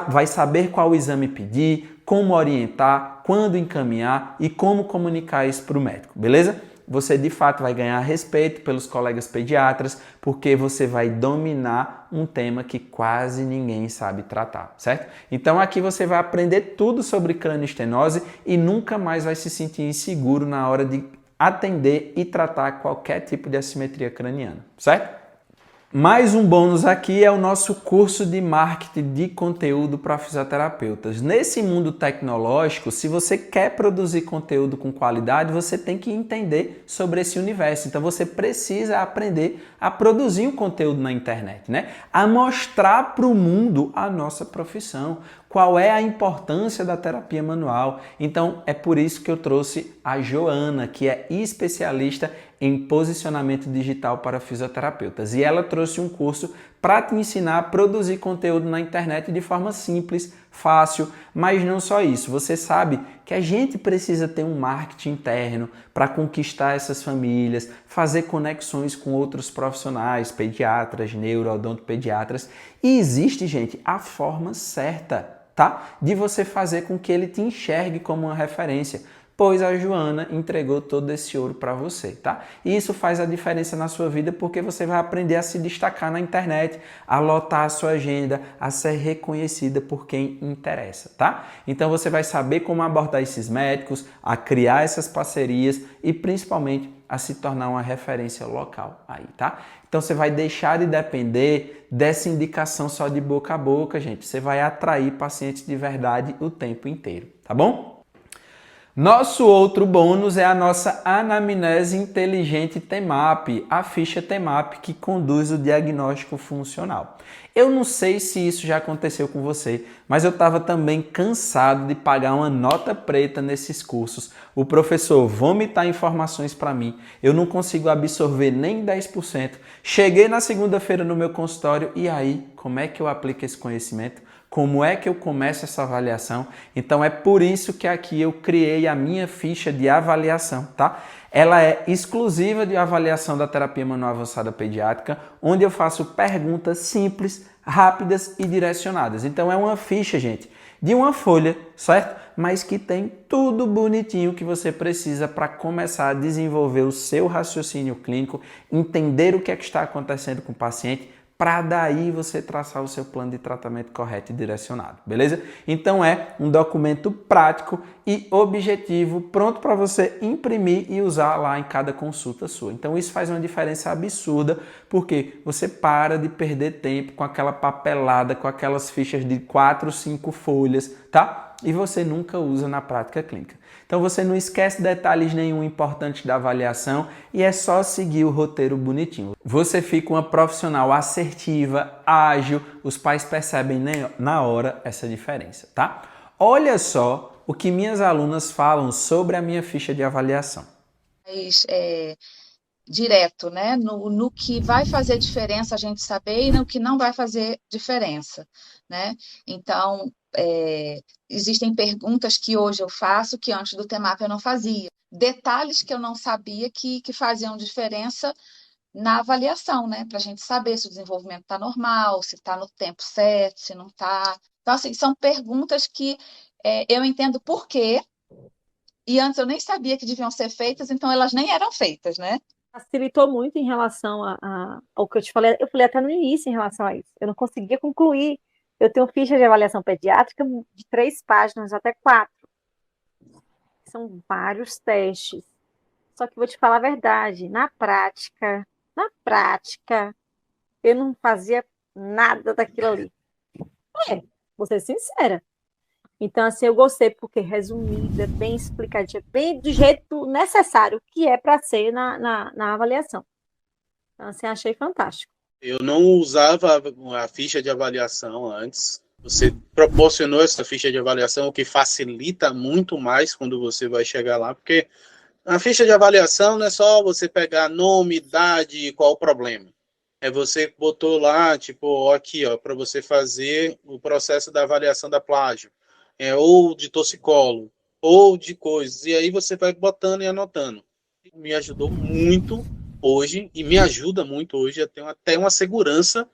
Speaker 1: vai saber qual exame pedir, como orientar, quando encaminhar e como comunicar isso para o médico, beleza? Você de fato vai ganhar respeito pelos colegas pediatras, porque você vai dominar um tema que quase ninguém sabe tratar, certo? Então aqui você vai aprender tudo sobre cranioestenose e nunca mais vai se sentir inseguro na hora de atender e tratar qualquer tipo de assimetria craniana, certo? Mais um bônus aqui é o nosso curso de marketing de conteúdo para fisioterapeutas. Nesse mundo tecnológico, se você quer produzir conteúdo com qualidade, você tem que entender sobre esse universo. Então você precisa aprender a produzir um conteúdo na internet, né? A mostrar para o mundo a nossa profissão. Qual é a importância da terapia manual? Então é por isso que eu trouxe a Joana, que é especialista em posicionamento digital para fisioterapeutas. E ela trouxe um curso para te ensinar a produzir conteúdo na internet de forma simples, fácil, mas não só isso. Você sabe que a gente precisa ter um marketing interno para conquistar essas famílias, fazer conexões com outros profissionais, pediatras, neurodontopediatras. E existe, gente, a forma certa, tá? De você fazer com que ele te enxergue como uma referência. Pois a Joana entregou todo esse ouro para você, tá? E isso faz a diferença na sua vida porque você vai aprender a se destacar na internet, a lotar a sua agenda, a ser reconhecida por quem interessa, tá? Então você vai saber como abordar esses médicos, a criar essas parcerias e principalmente a se tornar uma referência local aí, tá? Então você vai deixar de depender dessa indicação só de boca a boca, gente. Você vai atrair pacientes de verdade o tempo inteiro, tá bom? Nosso outro bônus é a nossa anamnese inteligente Temap, a ficha Temap que conduz o diagnóstico funcional. Eu não sei se isso já aconteceu com você, mas eu estava também cansado de pagar uma nota preta nesses cursos. O professor vomitar informações para mim, eu não consigo absorver nem 10%. Cheguei na segunda-feira no meu consultório e aí, como é que eu aplico esse conhecimento? como é que eu começo essa avaliação. Então é por isso que aqui eu criei a minha ficha de avaliação, tá? Ela é exclusiva de avaliação da terapia manual avançada pediátrica, onde eu faço perguntas simples, rápidas e direcionadas. Então é uma ficha, gente, de uma folha, certo? Mas que tem tudo bonitinho que você precisa para começar a desenvolver o seu raciocínio clínico, entender o que é que está acontecendo com o paciente, para daí você traçar o seu plano de tratamento correto e direcionado, beleza? Então é um documento prático e objetivo, pronto para você imprimir e usar lá em cada consulta sua. Então isso faz uma diferença absurda, porque você para de perder tempo com aquela papelada, com aquelas fichas de 4, 5 folhas, tá? E você nunca usa na prática clínica. Então você não esquece detalhes nenhum importantes da avaliação e é só seguir o roteiro bonitinho. Você fica uma profissional assertiva, ágil, os pais percebem na hora essa diferença, tá? Olha só o que minhas alunas falam sobre a minha ficha de avaliação.
Speaker 17: Direto, né? No que vai fazer diferença a gente saber e no que não vai fazer diferença, né? Então, existem perguntas que hoje eu faço que antes do TEMAP eu não fazia. Detalhes que eu não sabia que faziam diferença na avaliação, né? Para a gente saber se o desenvolvimento está normal, se está no tempo certo, se não está. Então, assim, são perguntas que eu entendo por quê, e antes eu nem sabia que deviam ser feitas, então elas nem eram feitas, né?
Speaker 14: Facilitou muito em relação ao que eu te falei. Eu falei até no início em relação a isso. Eu não conseguia concluir. Eu tenho ficha de avaliação pediátrica de 3 páginas até 4. São vários testes. Só que vou te falar a verdade. Na prática, eu não fazia nada daquilo ali. Vou ser sincera. Então, assim, eu gostei porque resumida, bem explicadinha, bem do jeito necessário que é para ser na avaliação. Então, assim, achei fantástico.
Speaker 18: Eu não usava a ficha de avaliação antes. Você proporcionou essa ficha de avaliação, o que facilita muito mais quando você vai chegar lá, porque a ficha de avaliação não é só você pegar nome, idade e qual o problema. Você botou lá, tipo, aqui, ó, para você fazer o processo da avaliação da plágio. Ou de torcicolo, ou de coisas, e aí você vai botando e anotando. Me ajudou muito hoje, e me ajuda muito hoje a ter até uma segurança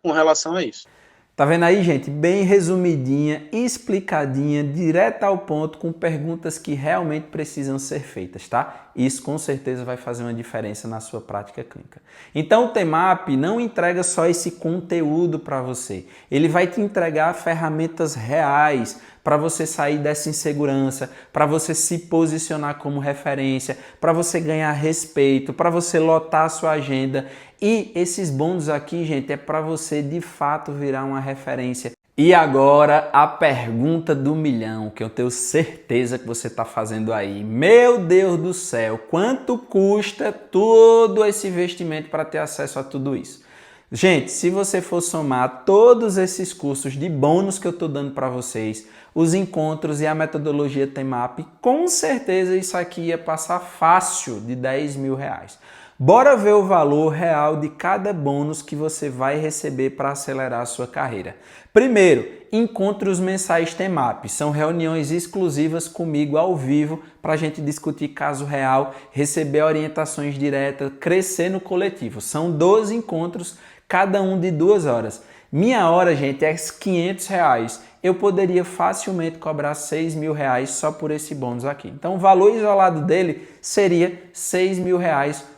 Speaker 18: com relação a isso.
Speaker 1: Tá vendo aí, gente? Bem resumidinha, explicadinha, direta ao ponto, com perguntas que realmente precisam ser feitas, tá? Isso com certeza vai fazer uma diferença na sua prática clínica. Então o TEMAP não entrega só esse conteúdo para você. Ele vai te entregar ferramentas reais para você sair dessa insegurança, para você se posicionar como referência, para você ganhar respeito, para você lotar a sua agenda. E esses bônus aqui, gente, é para você de fato virar uma referência. E agora a pergunta do milhão, que eu tenho certeza que você está fazendo aí. Meu Deus do céu, quanto custa todo esse investimento para ter acesso a tudo isso? Gente, se você for somar todos esses cursos de bônus que eu estou dando para vocês, os encontros e a metodologia TEMAP, com certeza isso aqui ia passar fácil de 10 mil reais. Bora ver o valor real de cada bônus que você vai receber para acelerar a sua carreira. Primeiro, encontros mensais TEMAP. São reuniões exclusivas comigo ao vivo para a gente discutir caso real, receber orientações diretas, crescer no coletivo. São 12 encontros, cada um de 2 horas. Minha hora, gente, é R$500. Eu poderia facilmente cobrar R$6 mil só por esse bônus aqui. Então o valor isolado dele seria R$6 mil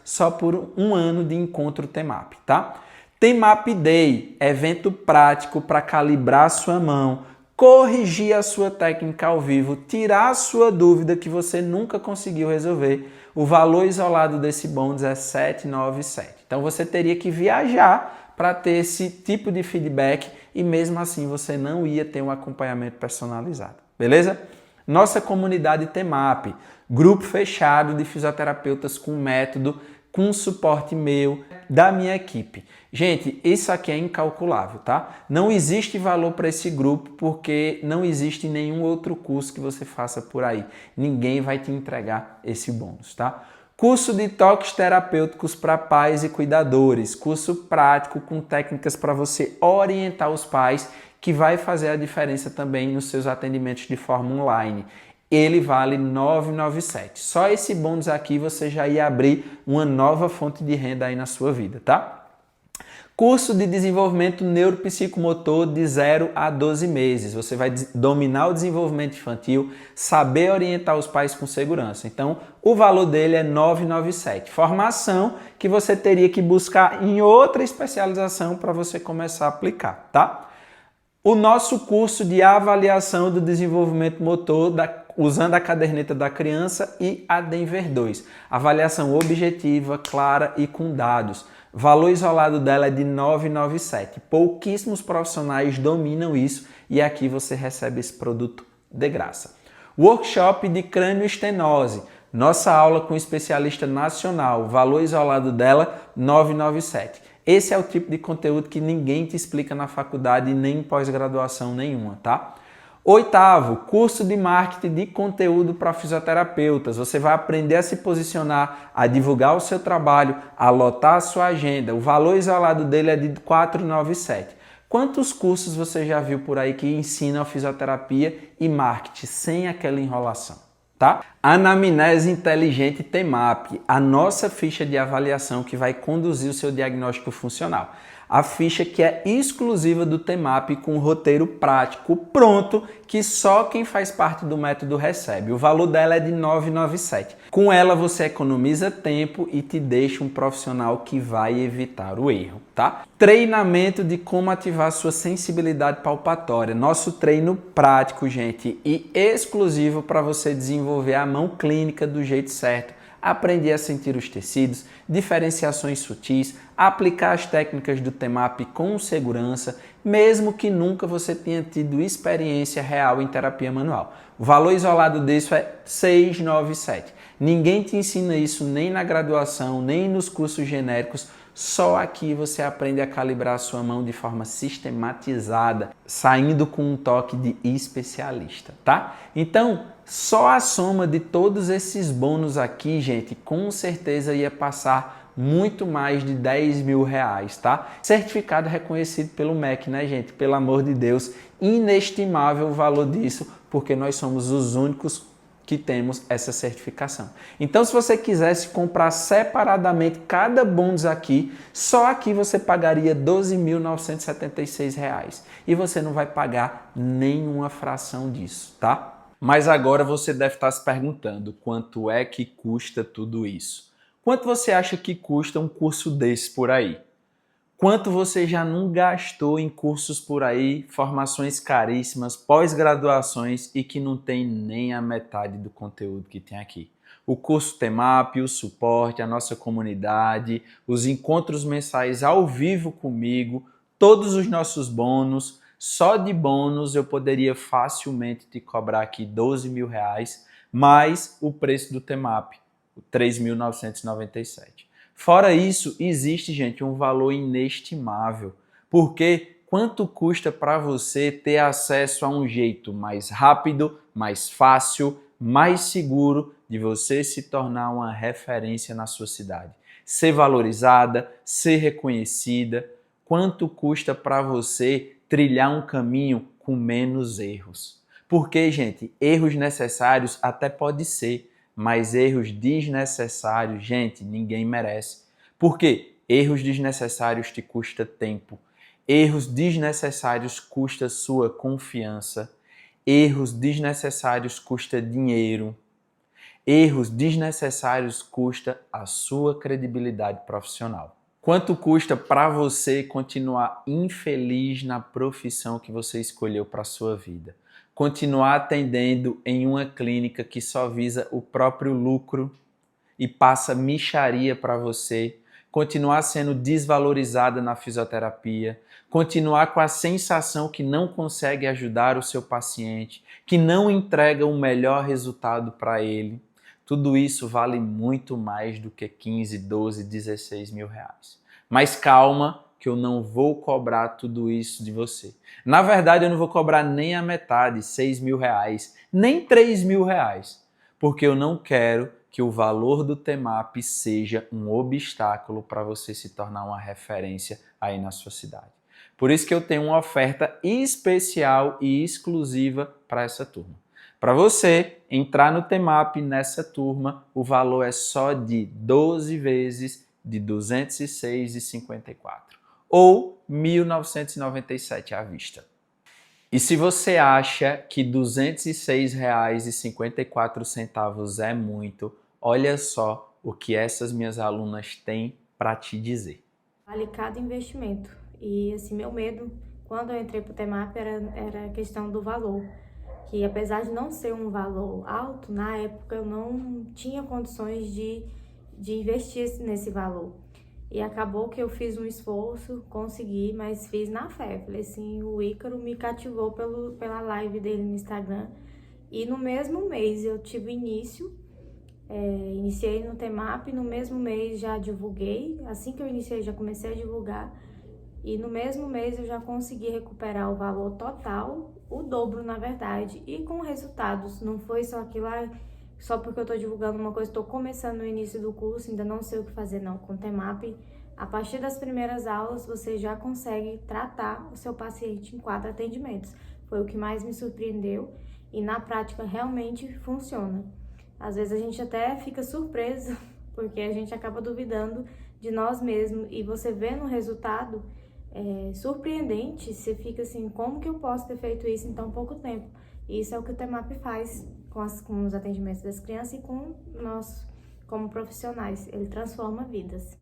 Speaker 1: só por um ano de encontro TEMAP, tá? TEMAP Day, evento prático para calibrar sua mão, corrigir a sua técnica ao vivo, tirar a sua dúvida que você nunca conseguiu resolver. O valor isolado desse bônus é R$797. Então você teria que viajar para ter esse tipo de feedback e mesmo assim você não ia ter um acompanhamento personalizado, beleza? Nossa comunidade TEMAP, grupo fechado de fisioterapeutas com método, com suporte meu, da minha equipe. Gente, isso aqui é incalculável, tá? Não existe valor para esse grupo porque não existe nenhum outro curso que você faça por aí. Ninguém vai te entregar esse bônus, tá? Curso de toques terapêuticos para pais e cuidadores, curso prático com técnicas para você orientar os pais, que vai fazer a diferença também nos seus atendimentos de forma online. Ele vale R$ 997. Só esse bônus aqui você já ia abrir uma nova fonte de renda aí na sua vida, tá? Curso de desenvolvimento neuropsicomotor de 0 a 12 meses. Você vai dominar o desenvolvimento infantil, saber orientar os pais com segurança. Então, o valor dele é R$ 997. Formação que você teria que buscar em outra especialização para você começar a aplicar, tá? O nosso curso de avaliação do desenvolvimento motor usando a caderneta da criança e a Denver 2. Avaliação objetiva, clara e com dados. Valor isolado dela é de R$ 997. Pouquíssimos profissionais dominam isso e aqui você recebe esse produto de graça. Workshop de crânioestenose. Nossa aula com especialista nacional. Valor isolado dela, R$ 997. Esse é o tipo de conteúdo que ninguém te explica na faculdade nem em pós-graduação nenhuma, tá? 8º, curso de marketing de conteúdo para fisioterapeutas. Você vai aprender a se posicionar, a divulgar o seu trabalho, a lotar a sua agenda. O valor isolado dele é de R$ 497. Quantos cursos você já viu por aí que ensinam fisioterapia e marketing sem aquela enrolação, tá? Anamnese Inteligente TEMAP, a nossa ficha de avaliação que vai conduzir o seu diagnóstico funcional. A ficha que é exclusiva do TEMAP com um roteiro prático pronto que só quem faz parte do método recebe. O valor dela é de R$ 997. Com ela você economiza tempo e te deixa um profissional que vai evitar o erro, tá? Treinamento de como ativar sua sensibilidade palpatória. Nosso treino prático, gente, e exclusivo para você desenvolver a mão clínica do jeito certo. Aprender a sentir os tecidos, diferenciações sutis, aplicar as técnicas do TEMAP com segurança, mesmo que nunca você tenha tido experiência real em terapia manual. O valor isolado disso é R$ 697. Ninguém te ensina isso nem na graduação, nem nos cursos genéricos. Só aqui você aprende a calibrar a sua mão de forma sistematizada, saindo com um toque de especialista, tá? Então, só a soma de todos esses bônus aqui, gente, com certeza ia passar muito mais de R$ 10.000, tá? Certificado reconhecido pelo MEC, né, gente? Pelo amor de Deus, inestimável o valor disso, porque nós somos os únicos que temos essa certificação. Então, se você quisesse comprar separadamente cada bônus aqui, só aqui você pagaria R$ 12.976 e você não vai pagar nenhuma fração disso, tá? Mas agora você deve estar se perguntando quanto é que custa tudo isso? Quanto você acha que custa um curso desse por aí? Quanto você já não gastou em cursos por aí, formações caríssimas, pós-graduações e que não tem nem a metade do conteúdo que tem aqui? O curso TEMAP, o suporte, a nossa comunidade, os encontros mensais ao vivo comigo, todos os nossos bônus. Só de bônus eu poderia facilmente te cobrar aqui R$ 12.000, mais o preço do TEMAP, R$ 3.997. Fora isso, existe, gente, um valor inestimável. Porque quanto custa para você ter acesso a um jeito mais rápido, mais fácil, mais seguro de você se tornar uma referência na sua cidade? Ser valorizada, ser reconhecida. Quanto custa para você trilhar um caminho com menos erros? Porque, gente, erros necessários até pode ser, mas erros desnecessários, gente, ninguém merece. Por quê? Erros desnecessários te custa tempo. Erros desnecessários custa sua confiança. Erros desnecessários custa dinheiro. Erros desnecessários custa a sua credibilidade profissional. Quanto custa para você continuar infeliz na profissão que você escolheu para a sua vida? Continuar atendendo em uma clínica que só visa o próprio lucro e passa mixaria para você, continuar sendo desvalorizada na fisioterapia, continuar com a sensação que não consegue ajudar o seu paciente, que não entrega o melhor resultado para ele. Tudo isso vale muito mais do que 15, 12, 16 mil reais. Mas calma, que eu não vou cobrar tudo isso de você. Na verdade, eu não vou cobrar nem a metade, 6 mil reais, nem 3 mil reais. porque eu não quero que o valor do Temap seja um obstáculo para você se tornar uma referência aí na sua cidade. Por isso que eu tenho uma oferta especial e exclusiva para essa turma. Para você entrar no Temap nessa turma, o valor é só de 12 vezes de R$ 206,54 ou R$ 1.997 à vista. E se você acha que R$ 206,54 é muito, olha só o que essas minhas alunas têm para te dizer.
Speaker 19: Vale cada investimento. E assim, meu medo, quando eu entrei para o Temap, era a questão do valor. Que apesar de não ser um valor alto, na época eu não tinha condições de investir nesse valor. E acabou que eu fiz um esforço, consegui, mas fiz na fé. Falei assim, o Ícaro me cativou pela live dele no Instagram. E no mesmo mês eu tive início, iniciei no Temap, no mesmo mês já divulguei. Assim que eu iniciei, já comecei a divulgar. E no mesmo mês eu já consegui recuperar o valor total, o dobro na verdade, e com resultados. Não foi só aquilo lá, só porque eu estou divulgando uma coisa, estou começando no início do curso, ainda não sei o que fazer não. Com o Temap, a partir das primeiras aulas, você já consegue tratar o seu paciente em 4 atendimentos. Foi o que mais me surpreendeu e na prática realmente funciona. Às vezes a gente até fica surpreso, porque a gente acaba duvidando de nós mesmos e você vê no resultado surpreendente, você fica assim, como que eu posso ter feito isso em tão pouco tempo? E isso é o que o Temap faz com os atendimentos das crianças e com nós como profissionais. Ele transforma vidas.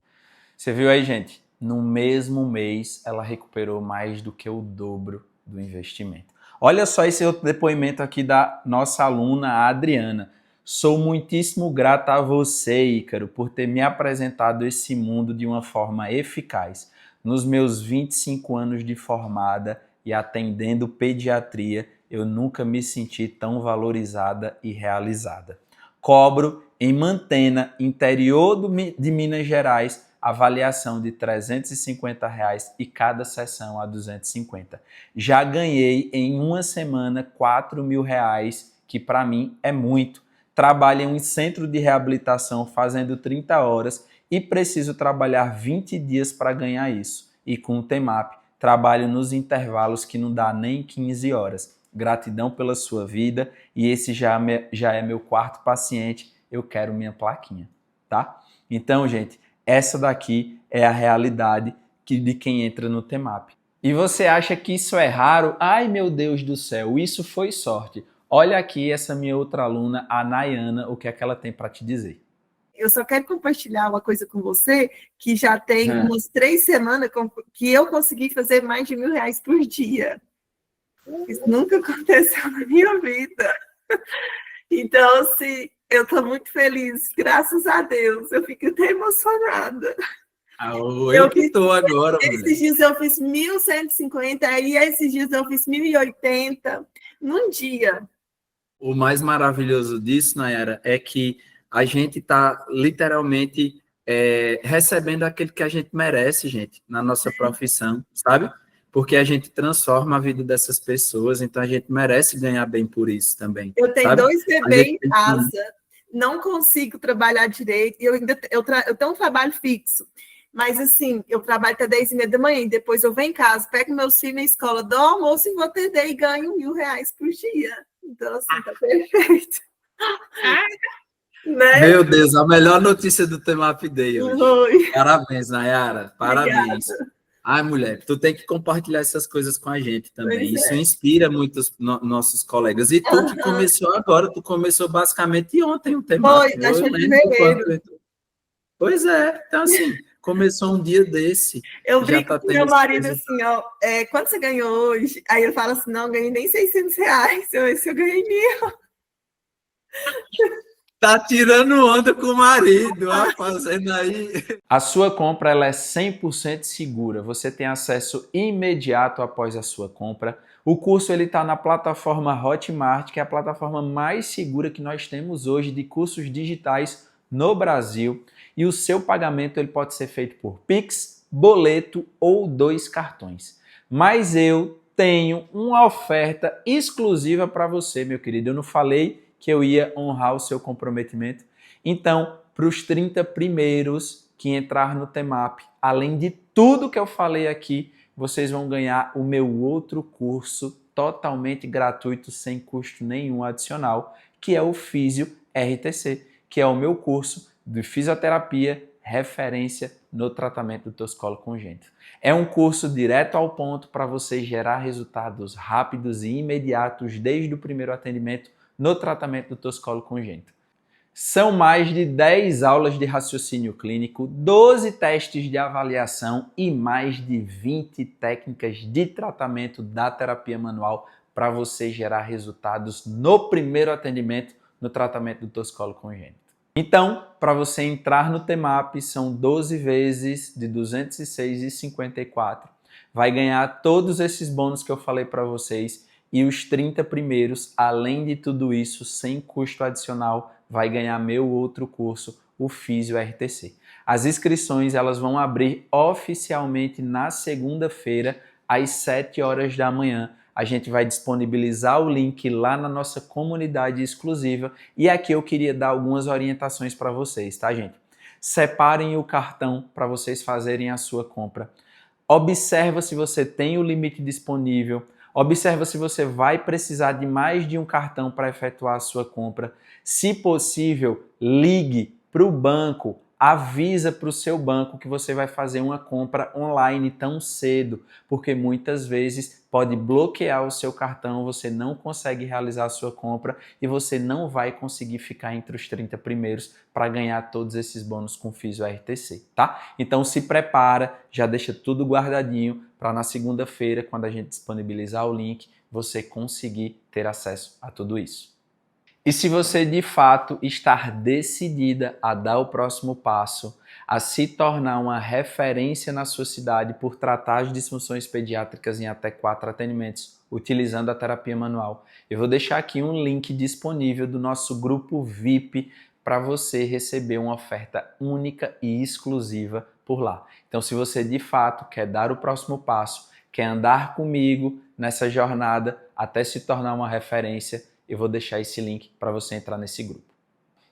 Speaker 1: Você viu aí, gente? No mesmo mês, ela recuperou mais do que o dobro do investimento. Olha só esse outro depoimento aqui da nossa aluna, a Adriana. Sou muitíssimo grata a você, Ícaro, por ter me apresentado esse mundo de uma forma eficaz. Nos meus 25 anos de formada e atendendo pediatria, eu nunca me senti tão valorizada e realizada. Cobro em Mantena, interior de Minas Gerais, avaliação de R$ 350 e cada sessão a 250. Já ganhei em uma semana R$ 4.000, que para mim é muito. Trabalho em um centro de reabilitação fazendo 30 horas e preciso trabalhar 20 dias para ganhar isso. E com o Temap, trabalho nos intervalos que não dá nem 15 horas. Gratidão pela sua vida e esse já é meu 4º paciente. Eu quero minha plaquinha, tá? Então, gente, essa daqui é a realidade de quem entra no Temap. E você acha que isso é raro? Ai, meu Deus do céu, isso foi sorte. Olha aqui essa minha outra aluna, a Nayana, o que é que ela tem para te dizer.
Speaker 20: Eu só quero compartilhar uma coisa com você, que já tem umas 3 semanas que eu consegui fazer mais de R$ 1.000 por dia. Isso nunca aconteceu na minha vida. Então, assim, eu estou muito feliz, graças a Deus. Eu fico até emocionada.
Speaker 1: Eu que estou agora.
Speaker 20: Esses dias eu fiz 1.150, aí esses dias eu fiz 1.080 num dia.
Speaker 1: O mais maravilhoso disso, Nayara, é que a gente está literalmente recebendo aquilo que a gente merece, gente, na nossa profissão, sabe? Porque a gente transforma a vida dessas pessoas, então a gente merece ganhar bem por isso também.
Speaker 20: Eu tenho
Speaker 1: sabe?
Speaker 20: 2 bebês em casa, não consigo trabalhar direito, eu tenho um trabalho fixo, mas assim, eu trabalho até 10h30 da manhã, depois eu venho em casa, pego meus filhos na escola, dou almoço e vou atender e ganho R$ 1.000 por dia. Então, assim, tá perfeito.
Speaker 1: Né? Meu Deus, a melhor notícia do Temap Day hoje. Parabéns, Nayara. Parabéns. Obrigada. Ai, mulher, tu tem que compartilhar essas coisas com a gente também. Isso inspira muitos nossos colegas. E tu que começou agora, tu começou basicamente ontem o Temap.
Speaker 20: Foi, acho que fevereiro.
Speaker 1: Pois é, então assim, começou um dia desse.
Speaker 20: Eu brinco com meu marido assim, ó, quanto você ganhou hoje? Aí eu falo assim, não, ganhei nem R$ 600. Eu ganhei 1.000.
Speaker 1: Tá tirando onda com o marido, ó, fazendo aí. A sua compra ela é 100% segura. Você tem acesso imediato após a sua compra. O curso ele está na plataforma Hotmart, que é a plataforma mais segura que nós temos hoje de cursos digitais no Brasil. E o seu pagamento ele pode ser feito por Pix, boleto ou 2 cartões. Mas eu tenho uma oferta exclusiva para você, meu querido. Eu não falei que eu ia honrar o seu comprometimento. Então, para os 30 primeiros que entrar no TEMAP, além de tudo que eu falei aqui, vocês vão ganhar o meu outro curso totalmente gratuito, sem custo nenhum adicional, que é o Físio RTC, que é o meu curso de fisioterapia referência no tratamento do torcicolo congênito. É um curso direto ao ponto para você gerar resultados rápidos e imediatos desde o primeiro atendimento no tratamento do torcicolo congênito. São mais de 10 aulas de raciocínio clínico, 12 testes de avaliação e mais de 20 técnicas de tratamento da terapia manual para você gerar resultados no primeiro atendimento no tratamento do torcicolo congênito. Então, para você entrar no TEMAP, são 12 vezes de R$ 206,54. Vai ganhar todos esses bônus que eu falei para vocês e os 30 primeiros, além de tudo isso, sem custo adicional, vai ganhar meu outro curso, o Físio RTC. As inscrições elas vão abrir oficialmente na segunda-feira, às 7 horas da manhã. A gente vai disponibilizar o link lá na nossa comunidade exclusiva e aqui eu queria dar algumas orientações para vocês, tá, gente? Separem o cartão para vocês fazerem a sua compra. Observa se você tem o limite disponível. Observa se você vai precisar de mais de um cartão para efetuar a sua compra. Se possível, ligue para o banco, avisa para o seu banco que você vai fazer uma compra online tão cedo, porque muitas vezes pode bloquear o seu cartão, você não consegue realizar a sua compra e você não vai conseguir ficar entre os 30 primeiros para ganhar todos esses bônus com Físio RTC, tá? Então se prepara, já deixa tudo guardadinho para na segunda-feira, quando a gente disponibilizar o link, você conseguir ter acesso a tudo isso. E se você de fato estar decidida a dar o próximo passo, a se tornar uma referência na sua cidade por tratar as disfunções pediátricas em até 4 atendimentos, utilizando a terapia manual, eu vou deixar aqui um link disponível do nosso grupo VIP para você receber uma oferta única e exclusiva por lá. Então, se você de fato quer dar o próximo passo, quer andar comigo nessa jornada até se tornar uma referência, eu vou deixar esse link para você entrar nesse grupo.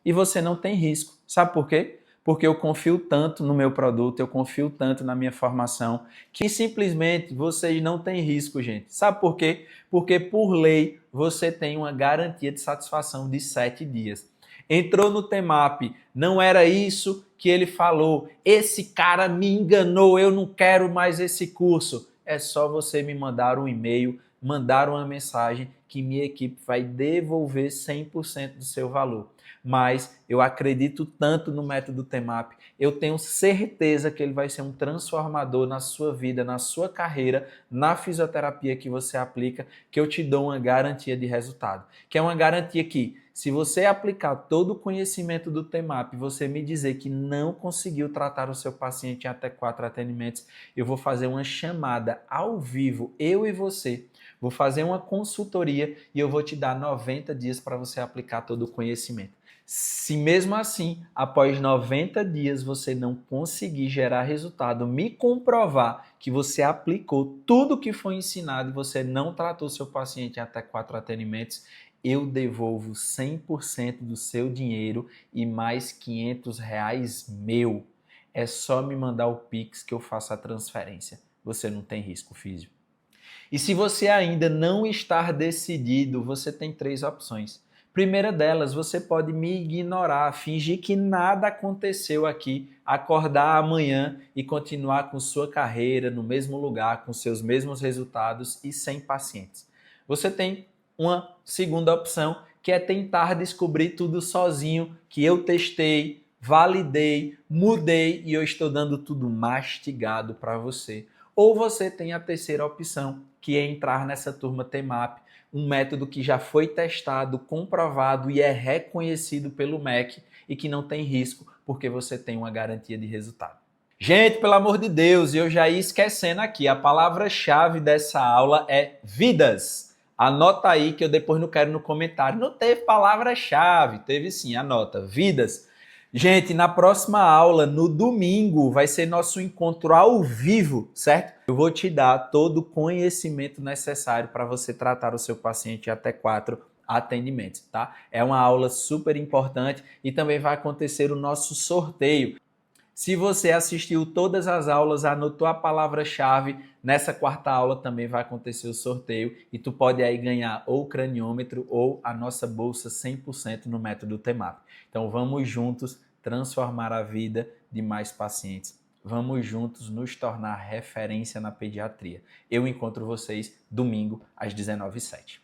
Speaker 1: E você não tem risco. Sabe por quê? Porque eu confio tanto no meu produto, eu confio tanto na minha formação, que simplesmente vocês não têm risco, gente. Sabe por quê? Porque por lei você tem uma garantia de satisfação de 7 dias. Entrou no TEMAP, não era isso que ele falou, esse cara me enganou, eu não quero mais esse curso. É só você me mandar um e-mail, mandar uma mensagem que minha equipe vai devolver 100% do seu valor. Mas eu acredito tanto no método TEMAP, eu tenho certeza que ele vai ser um transformador na sua vida, na sua carreira, na fisioterapia que você aplica, que eu te dou uma garantia de resultado. Que é uma garantia que, se você aplicar todo o conhecimento do TEMAP e você me dizer que não conseguiu tratar o seu paciente em até 4 atendimentos, eu vou fazer uma chamada ao vivo, eu e você. Vou fazer uma consultoria e eu vou te dar 90 dias para você aplicar todo o conhecimento. Se mesmo assim, após 90 dias você não conseguir gerar resultado, me comprovar que você aplicou tudo que foi ensinado e você não tratou seu paciente em até 4 atendimentos, eu devolvo 100% do seu dinheiro e mais R$500 meu. É só me mandar o Pix que eu faço a transferência. Você não tem risco, físio. E se você ainda não está decidido, você tem 3 opções. Primeira delas, você pode me ignorar, fingir que nada aconteceu aqui, acordar amanhã e continuar com sua carreira no mesmo lugar, com seus mesmos resultados e sem pacientes. Você tem uma segunda opção, que é tentar descobrir tudo sozinho, que eu testei, validei, mudei e eu estou dando tudo mastigado para você. Ou você tem a terceira opção, que é entrar nessa turma TEMAP, um método que já foi testado, comprovado e é reconhecido pelo MEC e que não tem risco, porque você tem uma garantia de resultado. Gente, pelo amor de Deus, eu já ia esquecendo aqui, a palavra-chave dessa aula é vidas. Anota aí que eu depois não quero no comentário. Não teve palavra-chave, teve sim, anota, vidas. Gente, na próxima aula, no domingo, vai ser nosso encontro ao vivo, certo? Eu vou te dar todo o conhecimento necessário para você tratar o seu paciente em até 4 atendimentos, tá? É uma aula super importante e também vai acontecer o nosso sorteio. Se você assistiu todas as aulas, anotou a palavra-chave, nessa quarta aula também vai acontecer o sorteio e tu pode aí ganhar ou o craniômetro ou a nossa bolsa 100% no método TEMAP. Então vamos juntos transformar a vida de mais pacientes. Vamos juntos nos tornar referência na pediatria. Eu encontro vocês domingo às 19h07.